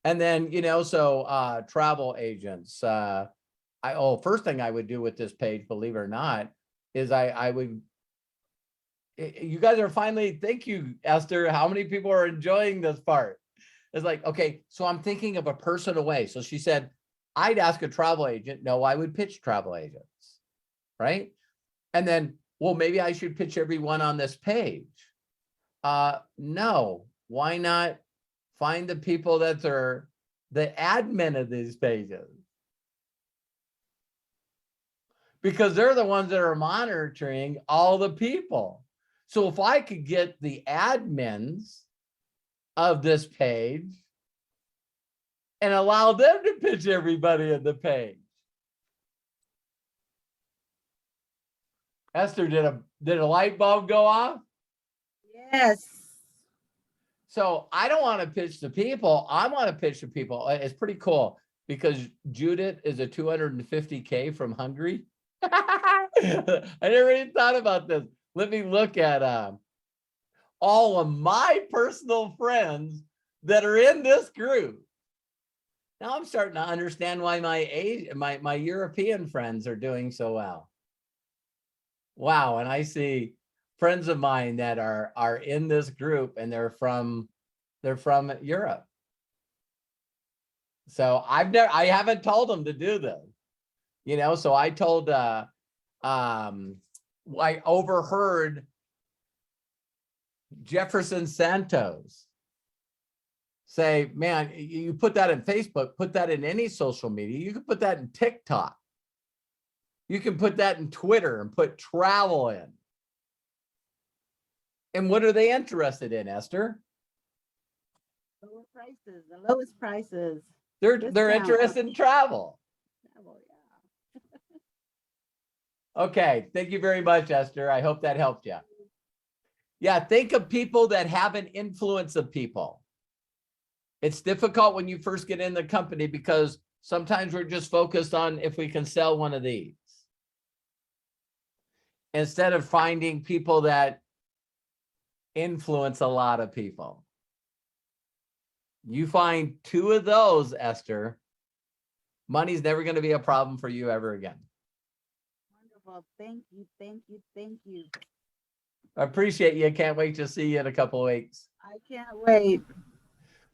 and then, so travel agents, first thing I would do with this page, believe it or not, is I would, you guys are finally, thank you, Esther, how many people are enjoying this part? It's like, okay, so I'm thinking of a person away. So she said, I'd ask a travel agent. No, I would pitch travel agents, right? And then, well, maybe I should pitch everyone on this page. No, why not find the people that are the admin of these pages? Because they're the ones that are monitoring all the people. So if I could get the admins of this page and allow them to pitch everybody in the page. Esther, did a light bulb go off? Yes. So I don't want to pitch the people. I want to pitch the people. It's pretty cool because Judith is a 250K from Hungary. I never even thought about this. Let me look at all of my personal friends that are in this group. Now I'm starting to understand why my European friends are doing so well. Wow, and I see friends of mine that are in this group and they're from Europe. So I haven't told them to do this. So I told I overheard Jefferson Santos say, man, you put that in Facebook, put that in any social media. You can put that in TikTok. You can put that in Twitter and put travel in. And what are they interested in, Esther? Lower prices, the lowest prices. They're Discount. interested in travel. Travel, yeah. Okay, thank you very much, Esther. I hope that helped you. Yeah, think of people that have an influence of people. It's difficult when you first get in the company because sometimes we're just focused on if we can sell one of these. Instead of finding people that influence a lot of people. You find 2 of those, Esther, money's never going to be a problem for you ever again. Wonderful. Thank you. Thank you. Thank you. I appreciate you. Can't wait to see you in a couple of weeks. I can't wait.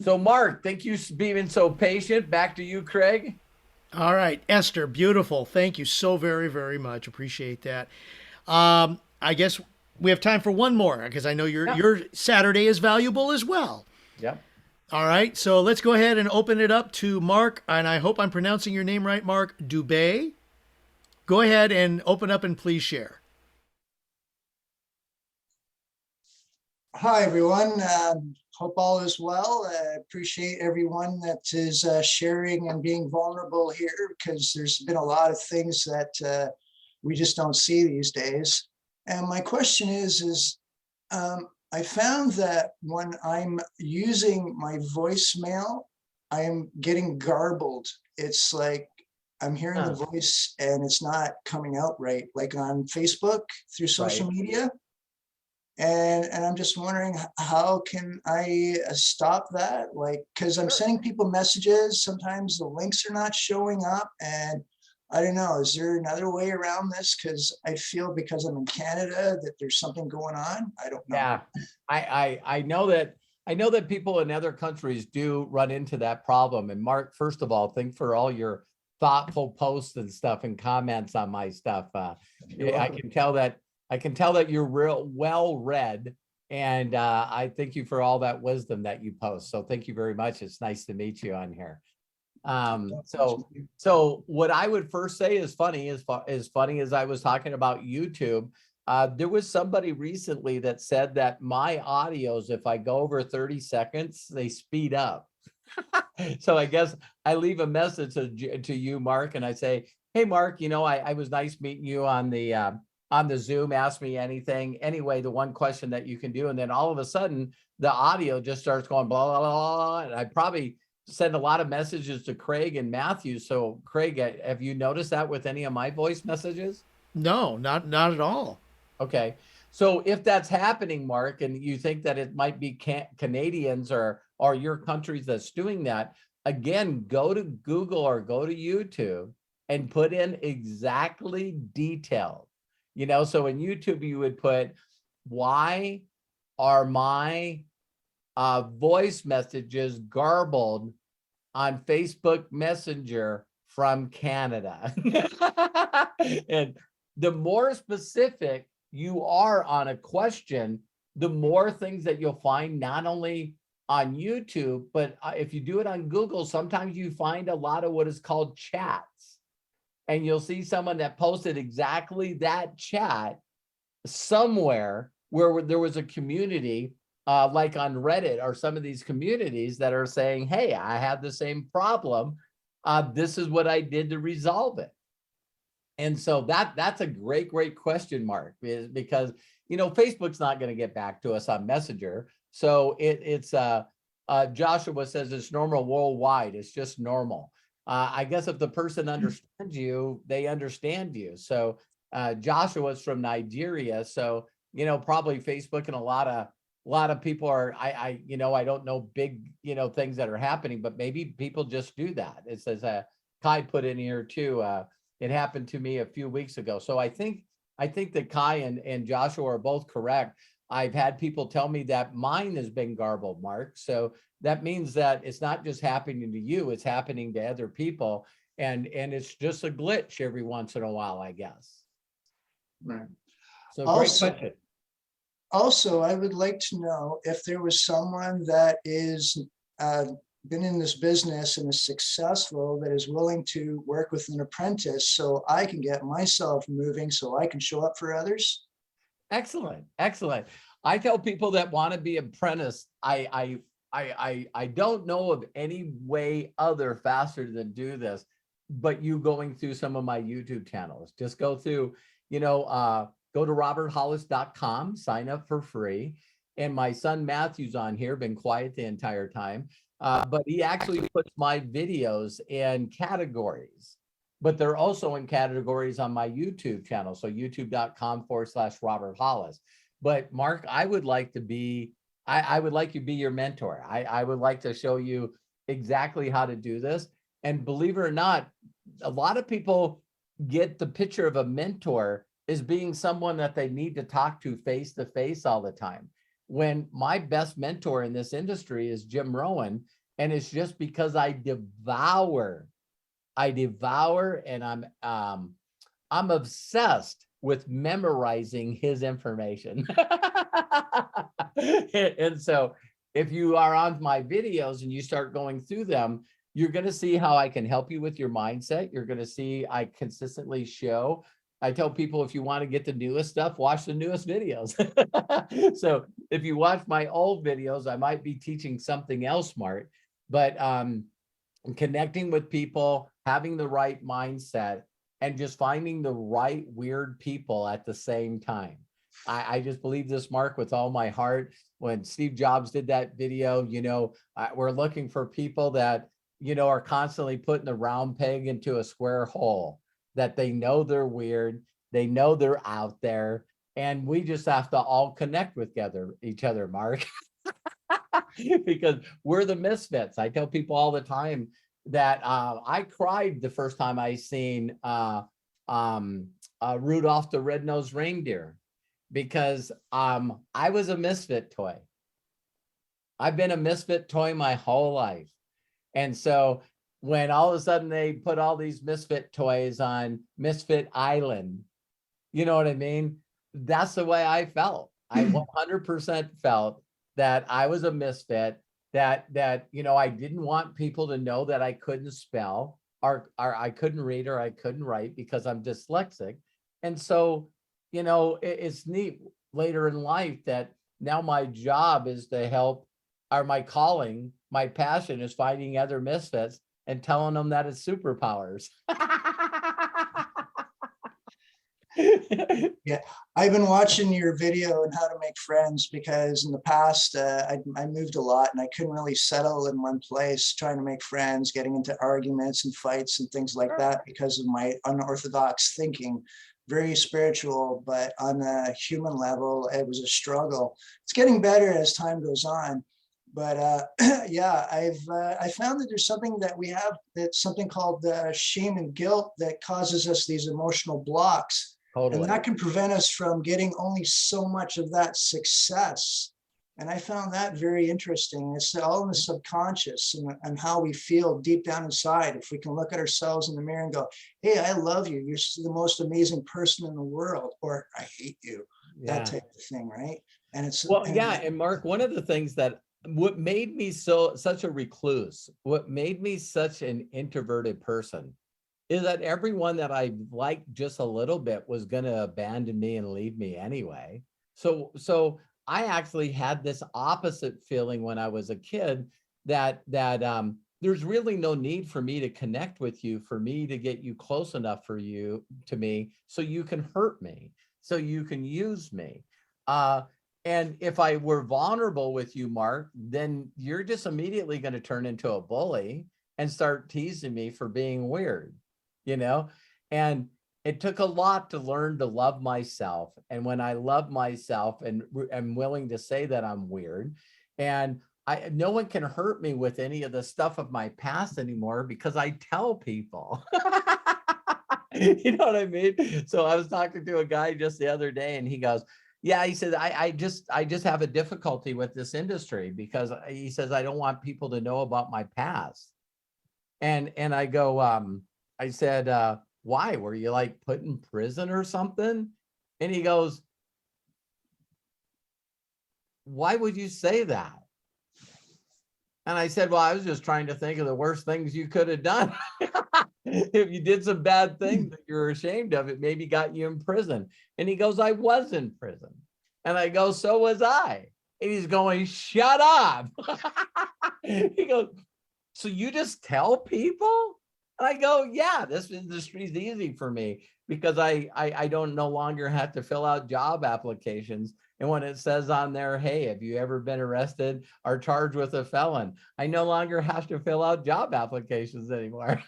So Mark, thank you for being so patient. Back to you, Craig. All right, Esther, beautiful. Thank you so very, very much. Appreciate that. I guess we have time for one more because I know your Saturday is valuable as well. Yep. All right, so let's go ahead and open it up to Mark, and I hope I'm pronouncing your name right, Mark Dubé. Go ahead and open up and please share. Hi, everyone. Hope all is well. Appreciate everyone that is sharing and being vulnerable here because there's been a lot of things that we just don't see these days. And my question is I found that when I'm using my voicemail, I am getting garbled. It's like I'm hearing the voice and it's not coming out right, like on Facebook through social media. And I'm just wondering, how can I stop that? Like, because I'm sending people messages, sometimes the links are not showing up, and I don't know, is there another way around this? Because I feel because I'm in Canada that there's something going on. I don't know. Yeah, I know that people in other countries do run into that problem. And Mark, first of all, thanks for all your thoughtful posts and stuff and comments on my stuff. I can tell that you're real well read, and I thank you for all that wisdom that you post. So thank you very much. It's nice to meet you on here. So what I would first say is funny as I was talking about YouTube. There was somebody recently that said that my audios, if I go over 30 seconds, they speed up. So I guess I leave a message to you, Mark, and I say, hey, Mark, I was nice meeting you on the Zoom, ask me anything. Anyway, the one question that you can do, and then all of a sudden the audio just starts going blah, blah, blah, blah. And I probably send a lot of messages to Craig and Matthew. So Craig, have you noticed that with any of my voice messages? No, not at all. Okay. So if that's happening, Mark, and you think that it might be Canadians or your countries that's doing that, again, go to Google or go to YouTube and put in exactly detailed. You know, so in YouTube, you would put, why are my voice messages garbled on Facebook Messenger from Canada? And the more specific you are on a question, the more things that you'll find, not only on YouTube, but if you do it on Google, sometimes you find a lot of what is called chats. And you'll see someone that posted exactly that chat somewhere where there was a community, like on Reddit or some of these communities that are saying, hey, I have the same problem. This is what I did to resolve it. And so that's a great question, Mark, is because, you know, Facebook's not going to get back to us on Messenger. So it's Joshua says it's normal worldwide. It's just normal. I guess if the person understands you, they understand you. So Joshua's from Nigeria. So, you know, probably Facebook and a lot of people are, you know, I don't know big, you know, things that are happening, but maybe people just do that. It says Kai put in here too. It happened to me a few weeks ago. So I think that Kai and Joshua are both correct. I've had people tell me that mine has been garbled, Mark. So that means that it's not just happening to you, it's happening to other people. And it's just a glitch every once in a while, I guess. Right. So great question. Also, I would like to know if there was someone that is been in this business and is successful that is willing to work with an apprentice so I can get myself moving so I can show up for others. Excellent. I tell people that want to be apprentice, I don't know of any way other faster than do this, but you going through some of my YouTube channels. Just go through, you know, go to roberthollis.com, sign up for free. And my son Matthew's on here, been quiet the entire time, but he actually puts my videos in categories. But they're also in categories on my YouTube channel. So youtube.com/Robert Hollis. But Mark, I would like to be, I would like you to be your mentor. I would like to show you exactly how to do this. And believe it or not, a lot of people get the picture of a mentor as being someone that they need to talk to face all the time. When my best mentor in this industry is Jim Rowan. And it's just because I devour and I'm obsessed with memorizing his information. And so if you are on my videos and you start going through them, you're going to see how I can help you with your mindset. You're going to see I consistently show. I tell people, if you want to get the newest stuff, watch the newest videos. So if you watch my old videos, I might be teaching something else smart, but connecting with people, having the right mindset, and just finding the right weird people at the same time. I just believe this, Mark, with all my heart. When Steve Jobs did that video, you know, we're looking for people that, you know, are constantly putting the round peg into a square hole, that they know they're weird, they know they're out there, and we just have to all connect with each other, Mark. Because we're the misfits. I tell people all the time that I cried the first time I seen Rudolph the Red-Nosed Reindeer, because I was a misfit toy. I've been a misfit toy my whole life. And so when all of a sudden they put all these misfit toys on Misfit Island, you know what I mean? That's the way I felt. I 100% felt that I was a misfit, that you know, I didn't want people to know that I couldn't spell or I couldn't read or I couldn't write because I'm dyslexic. And so, you know, it's neat later in life that now my job is to help, or my calling, my passion is finding other misfits and telling them that it's superpowers. Yeah, I've been watching your video on how to make friends because in the past I moved a lot and I couldn't really settle in one place, trying to make friends, getting into arguments and fights and things like that because of my unorthodox thinking. Very spiritual, but on a human level, it was a struggle. It's getting better as time goes on. But yeah, I found that there's something that we have that's something called shame and guilt that causes us these emotional blocks. Totally. And that can prevent us from getting only so much of that success. And I found that very interesting. It's all in the subconscious and how we feel deep down inside. If we can look at ourselves in the mirror and go, hey, I love you. You're the most amazing person in the world. Or I hate you. Yeah. That type of thing, right? And it's well, yeah. And Mark, one of the things that what made me such a recluse, what made me such an introverted person is that everyone that I liked just a little bit was going to abandon me and leave me anyway. So I actually had this opposite feeling when I was a kid that there's really no need for me to connect with you, for me to get you close enough for you to me, so you can hurt me, so you can use me. And if I were vulnerable with you, Mark, then you're just immediately going to turn into a bully and start teasing me for being weird, you know? And it took a lot to learn to love myself. And when I love myself and am willing to say that I'm weird, and no one can hurt me with any of the stuff of my past anymore because I tell people. You know what I mean? So I was talking to a guy just the other day and he goes, yeah, he said, I just have a difficulty with this industry because he says, I don't want people to know about my past. And I go, I said, why? Were you like put in prison or something? And he goes, why would you say that? And I said, well, I was just trying to think of the worst things you could have done. If you did some bad things that you're ashamed of, it maybe got you in prison. And he goes, I was in prison. And I go, so was I. And he's going, shut up. He goes, so you just tell people? And I go, yeah, this industry is easy for me because I don't no longer have to fill out job applications. And when it says on there, hey, have you ever been arrested or charged with a felon? I no longer have to fill out job applications anymore.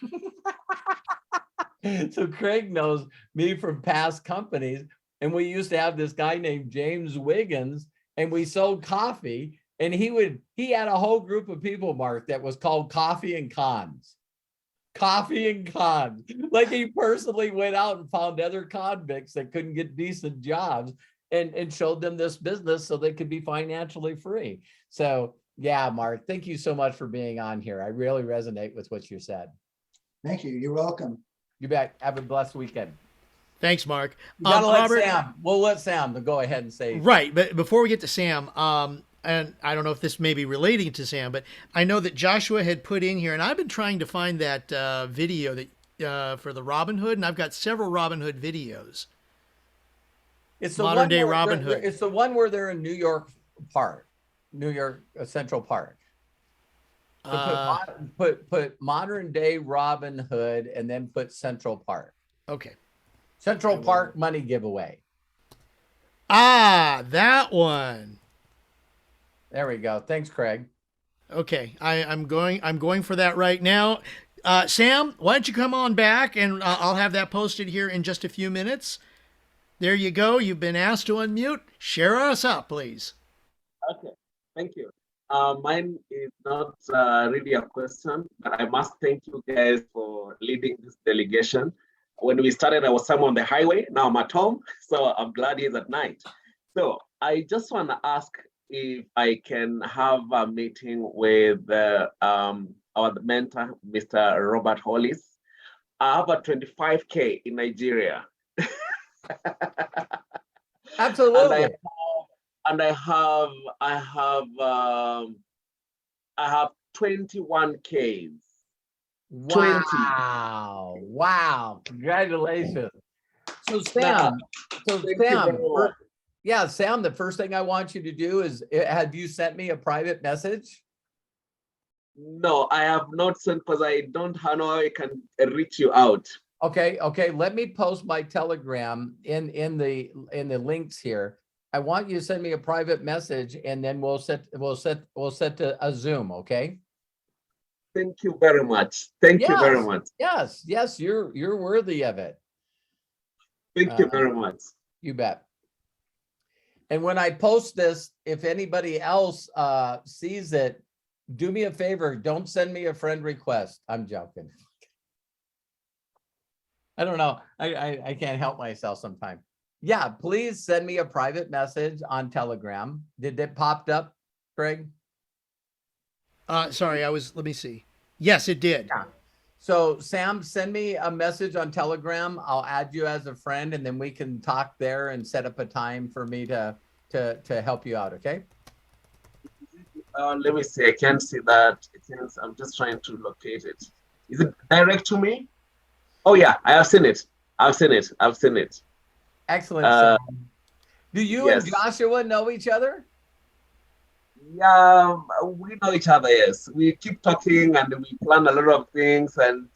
So Craig knows me from past companies. And we used to have this guy named James Wiggins, and we sold coffee. And he had a whole group of people, Mark, that was called Coffee and Cons. Coffee and Cons. Like he personally went out and found other convicts that couldn't get decent jobs and showed them this business so they could be financially free. So yeah, Mark, thank you so much for being on here. I really resonate with what you said. Thank you. You're welcome. You bet. Have a blessed weekend. Thanks, Mark. You gotta let Robert, Sam. We'll let Sam go ahead and say. Right, but before we get to Sam, and I don't know if this may be relating to Sam, but I know that Joshua had put in here, and I've been trying to find that video that for the Robin Hood, and I've got several Robin Hood videos. It's the modern day Robin Hood. It's the one where they're in New York Central Park. So put modern day Robin Hood and then put Central Park. Okay. Central Park money giveaway. Ah, that one. There we go. Thanks, Craig. Okay, I'm going for that right now. Sam, why don't you come on back and I'll have that posted here in just a few minutes. There you go. You've been asked to unmute. Share us up, please. Okay, thank you. Mine is not really a question, but I must thank you guys for leading this delegation. When we started, I was somewhere on the highway. Now I'm at home, so I'm glad he's at night. So I just want to ask if I can have a meeting with our mentor, Mr. Robert Hollis. I have a 25K in Nigeria. Absolutely. And I have 21Ks. Wow. 20. Wow. Congratulations. So Sam, Sam, the first thing I want you to do is, have you sent me a private message? No, I have not sent because I don't know how I can reach you out. Okay, okay. Let me post my Telegram in the links here. I want you to send me a private message, and then we'll set a Zoom. Okay. Thank you very much. Thank you very Yes, much. yes. You're worthy of it. Thank you very much. You bet. And when I post this, if anybody else sees it, do me a favor. Don't send me a friend request. I'm joking. I don't know. I can't help myself sometimes. Yeah, please send me a private message on Telegram. Did it popped up, Craig? Sorry, let me see. Yes, it did. Yeah. So Sam, send me a message on Telegram. I'll add you as a friend, and then we can talk there and set up a time for me to help you out. Okay. Let me see. I can't see that. I'm just trying to locate it. Is it direct to me? Oh yeah, I have seen it. I've seen it. Excellent. Sam. Do you yes. and Joshua know each other? Yeah, we know each other. Yes, we keep talking and we plan a lot of things, and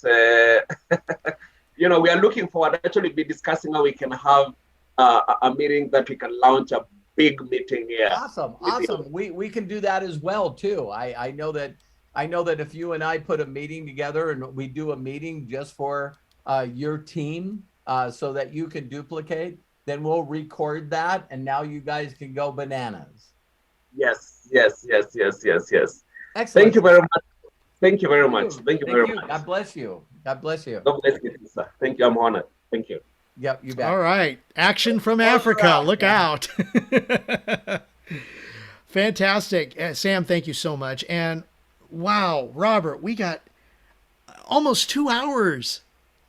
you know, we are looking forward. Actually, be discussing how we can have a meeting that we can launch a big meeting here. Awesome. We can do that as well too. I know that if you and I put a meeting together and we do a meeting just for your team so that you can duplicate, then we'll record that, and now you guys can go bananas. Yes. Excellent. Thank you very much. Thank you very much. Thank you very much. God bless you. God bless you. God bless you, sir. Thank you. I'm honored. Thank you. Yep, you bet. All right. Action from Africa. Look out. Fantastic. Sam, thank you so much. And wow, Robert, we got almost 2 hours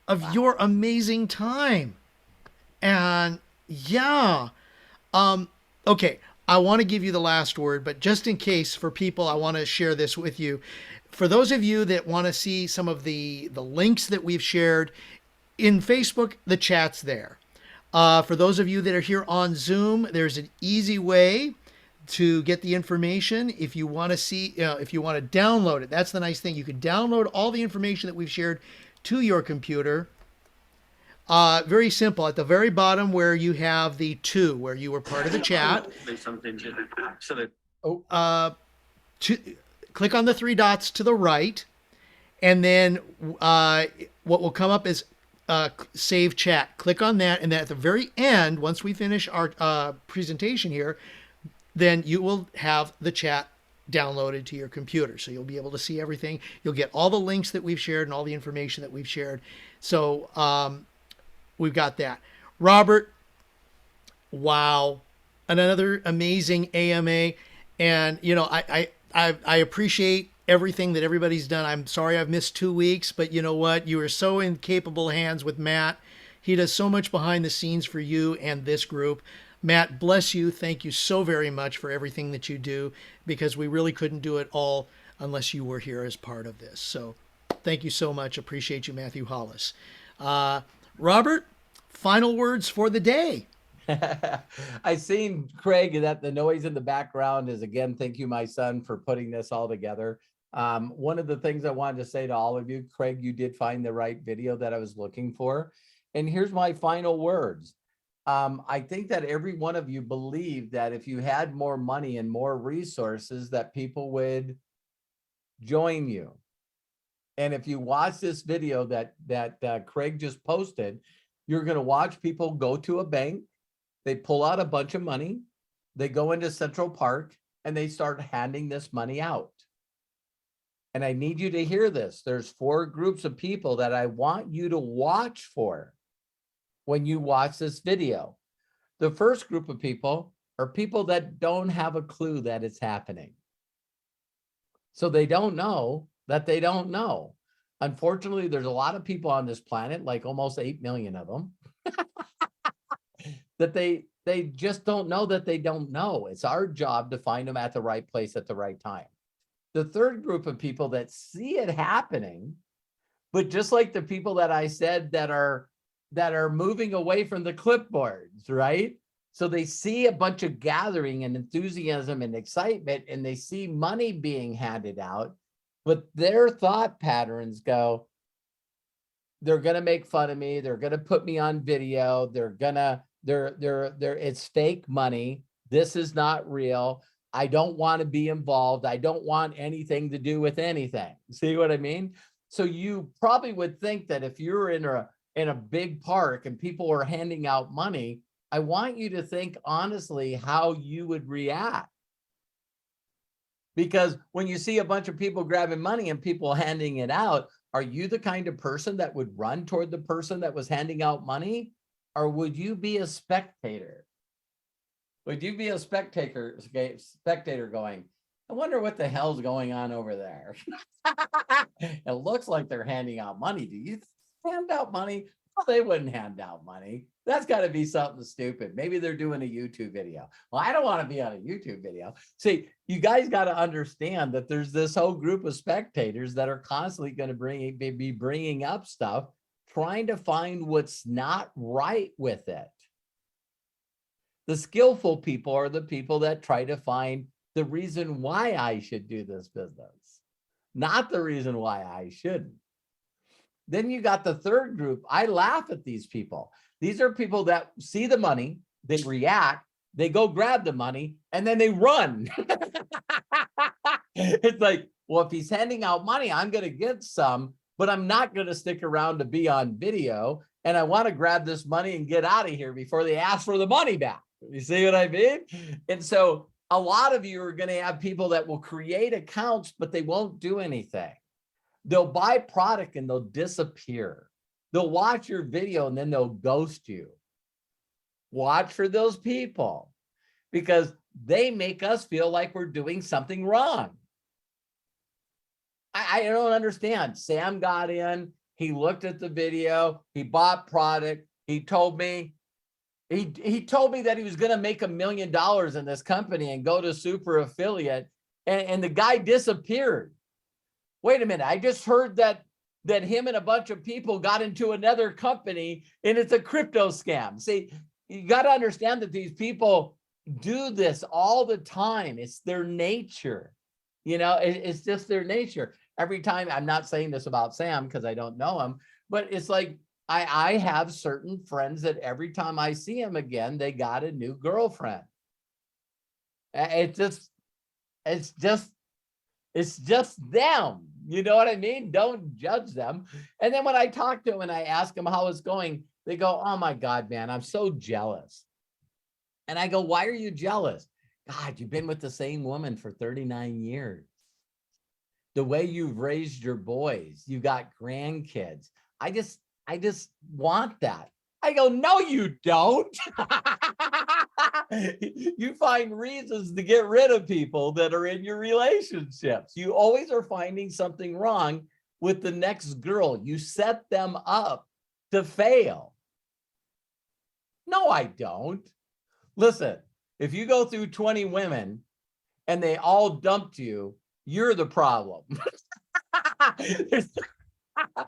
of your amazing time. And yeah. Okay. I want to give you the last word, but just in case for people, I want to share this with you. For those of you that want to see some of the links that we've shared in Facebook, the chat's there. For those of you that are here on Zoom, there's an easy way to get the information. If you want to see, if you want to download it, that's the nice thing. You can download all the information that we've shared to your computer. Very simple. At the very bottom where you have the 2, where you were part of the chat. Click on the 3 dots to the right, and then what will come up is save chat. Click on that, and then at the very end, once we finish our presentation here, then you will have the chat downloaded to your computer. So you'll be able to see everything. You'll get all the links that we've shared and all the information that we've shared. So we've got that. Robert, wow. Another amazing AMA. And, you know, I appreciate everything that everybody's done. I'm sorry I've missed 2 weeks, but you know what? You are so in capable hands with Matt. He does so much behind the scenes for you and this group. Matt, bless you. Thank you so very much for everything that you do, because we really couldn't do it all unless you were here as part of this. So thank you so much. Appreciate you, Matthew Hollis. Robert, final words for the day. I seen, Craig, that the noise in the background is, again, thank you, my son, for putting this all together. One of the things I wanted to say to all of you, Craig, you did find the right video that I was looking for. And here's my final words. I think that every one of you believed that if you had more money and more resources, that people would join you. And if you watch this video that Craig just posted, you're going to watch people go to a bank. They pull out a bunch of money. They go into Central Park and they start handing this money out. And I need you to hear this. There's 4 groups of people that I want you to watch for when you watch this video. The first group of people are people that don't have a clue that it's happening. So they don't know that they don't know. Unfortunately, there's a lot of people on this planet, like almost 8 million of them, that they just don't know that they don't know. It's our job to find them at the right place at the right time. The third group of people that see it happening, but just like the people that I said that are moving away from the clipboards, right? So they see a bunch of gathering and enthusiasm and excitement, and they see money being handed out, but their thought patterns go, they're gonna make fun of me. They're gonna put me on video. It's fake money. This is not real. I don't want to be involved. I don't want anything to do with anything. See what I mean? So you probably would think that if you're in a big park and people are handing out money, I want you to think honestly how you would react. Because when you see a bunch of people grabbing money and people handing it out, are you the kind of person that would run toward the person that was handing out money? Or would you be a spectator? Would you be a spectator going, I wonder what the hell's going on over there? It looks like they're handing out money. Do you hand out money? Well, they wouldn't hand out money. That's got to be something stupid. Maybe they're doing a YouTube video. Well, I don't want to be on a YouTube video. See, you guys got to understand that there's this whole group of spectators that are constantly going to be bringing up stuff, trying to find what's not right with it. The skillful people are the people that try to find the reason why I should do this business, not the reason why I shouldn't. Then you got the third group. I laugh at these people. These are people that see the money, they react, they go grab the money, and then they run. It's like, well, if he's handing out money, I'm going to get some, but I'm not going to stick around to be on video. And I want to grab this money and get out of here before they ask for the money back. You see what I mean? And so a lot of you are going to have people that will create accounts, but they won't do anything. They'll buy product and they'll disappear. They'll watch your video and then they'll ghost you. Watch for those people because they make us feel like we're doing something wrong. I don't understand. Sam got in, he looked at the video, he bought product, he told me that he was going to make $1 million in this company and go to super affiliate, and the guy disappeared. Wait a minute, I just heard that him and a bunch of people got into another company and it's a crypto scam. See, you got to understand that these people do this all the time. It's their nature. You know, it's just their nature. Every time, I'm not saying this about Sam because I don't know him, but it's like I have certain friends that every time I see him again, they got a new girlfriend. It's just them. You know what I mean? Don't judge them. And then when I talk to them and I ask them how it's going, they go, oh my God, man, I'm so jealous. And I go, why are you jealous? God, you've been with the same woman for 39 years. The way you've raised your boys, you got grandkids. I just want that. I go, no, you don't. You find reasons to get rid of people that are in your relationships. You always are finding something wrong with the next girl. You set them up to fail. No, I don't. Listen, if you go through 20 women and they all dumped you, you're the problem.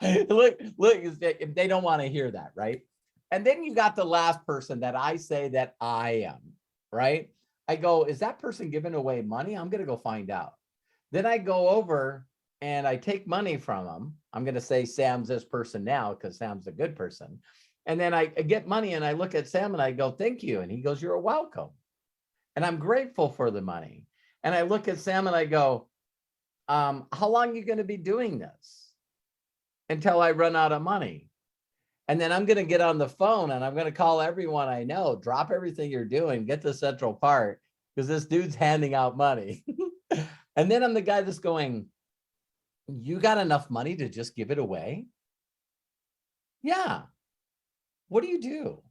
Look, if they don't want to hear that, right? And then you got the last person that I say that I am, right? I go, is that person giving away money? I'm going to go find out. Then I go over and I take money from them. I'm going to say Sam's this person now because Sam's a good person. And then I get money and I look at Sam and I go, thank you. And he goes, you're welcome. And I'm grateful for the money. And I look at Sam and I go, how long are you going to be doing this? Until I run out of money. And then I'm going to get on the phone and I'm going to call everyone I know, drop everything you're doing, get to Central Park, because this dude's handing out money. And then I'm the guy that's going, you got enough money to just give it away? Yeah. What do you do?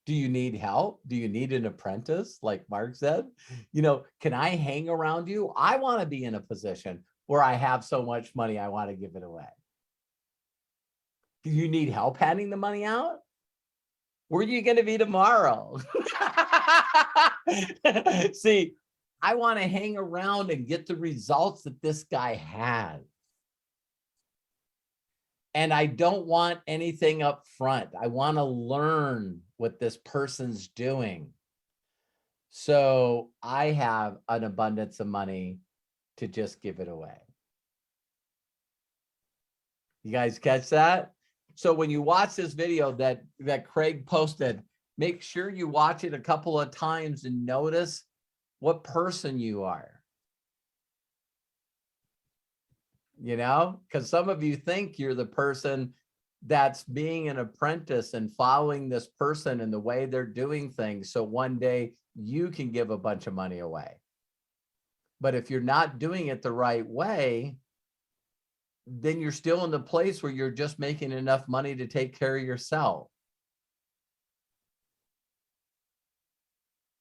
Do you need help? Do you need an apprentice? Like Mark said, you know, can I hang around you? I want to be in a position where I have so much money, I want to give it away. Do you need help handing the money out? Where are you going to be tomorrow? See, I want to hang around and get the results that this guy has. And I don't want anything up front. I want to learn what this person's doing. So I have an abundance of money to just give it away. You guys catch that? So when you watch this video that Craig posted, make sure you watch it a couple of times and notice what person you are. You know, because some of you think you're the person that's being an apprentice and following this person and the way they're doing things. So one day you can give a bunch of money away. But if you're not doing it the right way, then you're still in the place where you're just making enough money to take care of yourself.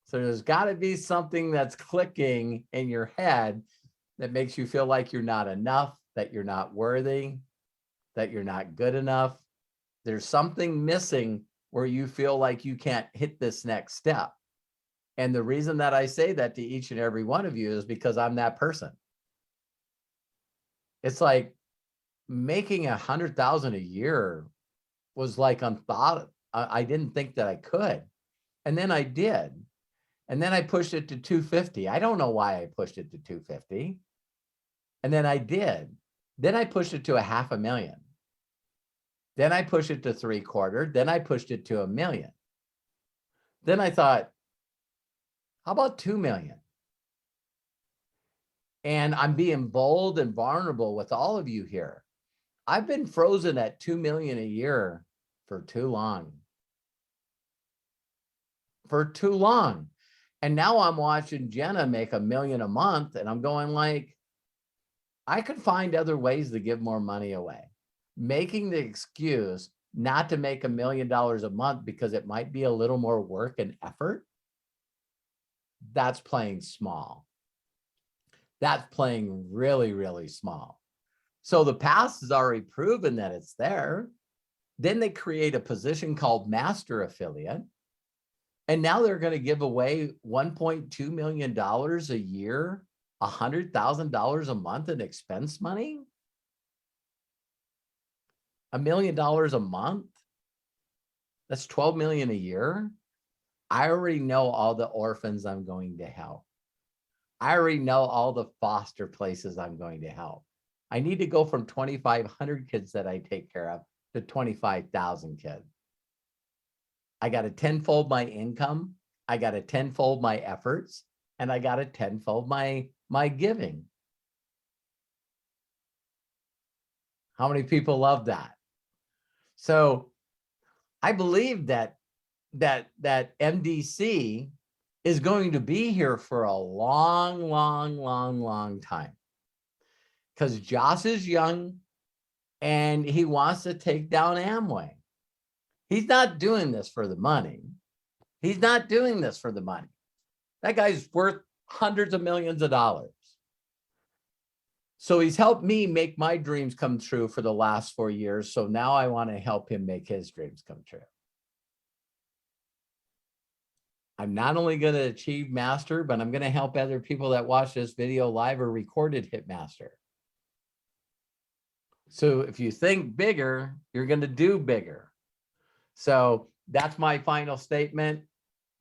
So there's got to be something that's clicking in your head that makes you feel like you're not enough, that you're not worthy, that you're not good enough. There's something missing where you feel like you can't hit this next step. And the reason that I say that to each and every one of you is because I'm that person. It's like making 100,000 a year was like unthought. I didn't think that I could. And then I did. And then I pushed it to 250. I don't know why I pushed it to 250. And then I did. Then I pushed it to $500,000. Then I pushed it to 3/4. Then I pushed it to $1 million. Then I thought, how about 2 million? And I'm being bold and vulnerable with all of you here. I've been frozen at 2 million a year for too long. For too long. And now I'm watching Jenna make $1 million a month and I'm going like, I could find other ways to give more money away. Making the excuse not to make $1 million a month because it might be a little more work and effort, that's playing small. That's playing really, really small. So the past has already proven that it's there. Then they create a position called master affiliate. And now they're going to give away $1.2 million a year, $100,000 a month in expense money. $1 million a month. That's 12 million a year. I already know all the orphans I'm going to help. I already know all the foster places I'm going to help. I need to go from 2,500 kids that I take care of to 25,000 kids. I got to tenfold my income. I got to tenfold my efforts, and I got to tenfold my giving. How many people love that? So I believe that MDC is going to be here for a long, long, long, long time. Because Josh is young and he wants to take down Amway. He's not doing this for the money. He's not doing this for the money. That guy's worth hundreds of millions of dollars. So he's helped me make my dreams come true for the last 4 years. So now I want to help him make his dreams come true. I'm not only going to achieve master, but I'm going to help other people that watch this video live or recorded hit master. So if you think bigger, you're going to do bigger. So that's my final statement.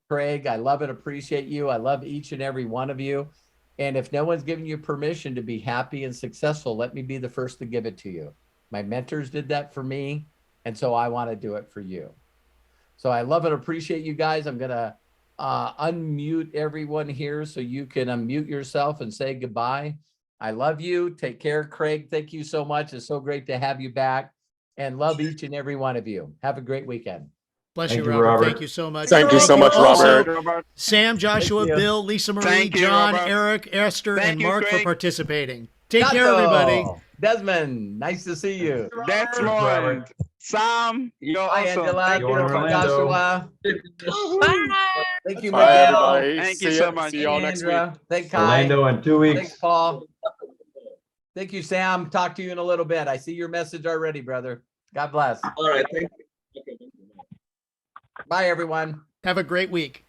Craig, I love and appreciate you. I love each and every one of you. And if no one's giving you permission to be happy and successful, let me be the first to give it to you. My mentors did that for me. And so I want to do it for you. So I love and appreciate you guys. I'm going to unmute everyone here so you can unmute yourself and say goodbye. I love you. Take care, Craig. Thank you so much. It's so great to have you back, and love each and every one of you. Have a great weekend. Bless Thank you, you, Robert. Robert. Thank you so much. Thank you so much, also, Robert. Sam, Joshua, Thank you. Bill, Lisa Marie, Thank you, John, Robert. Eric, Esther, Thank and you, Mark for Craig. participating. Take care, Gato. everybody. Desmond, nice to see you. Desmond, Sam, you're Hi, awesome. Angela. Thank You're in you. Orlando. Joshua. Thank you, Bye, Miguel. everybody. Thank See you ya. so much. See y'all next week. Andra. Thank Kai. Orlando in 2 weeks. Thanks, Paul. Thank you, Sam. Talk to you in a little bit. I see your message already, brother. God bless. All right, thank you. Bye, everyone. Have a great week.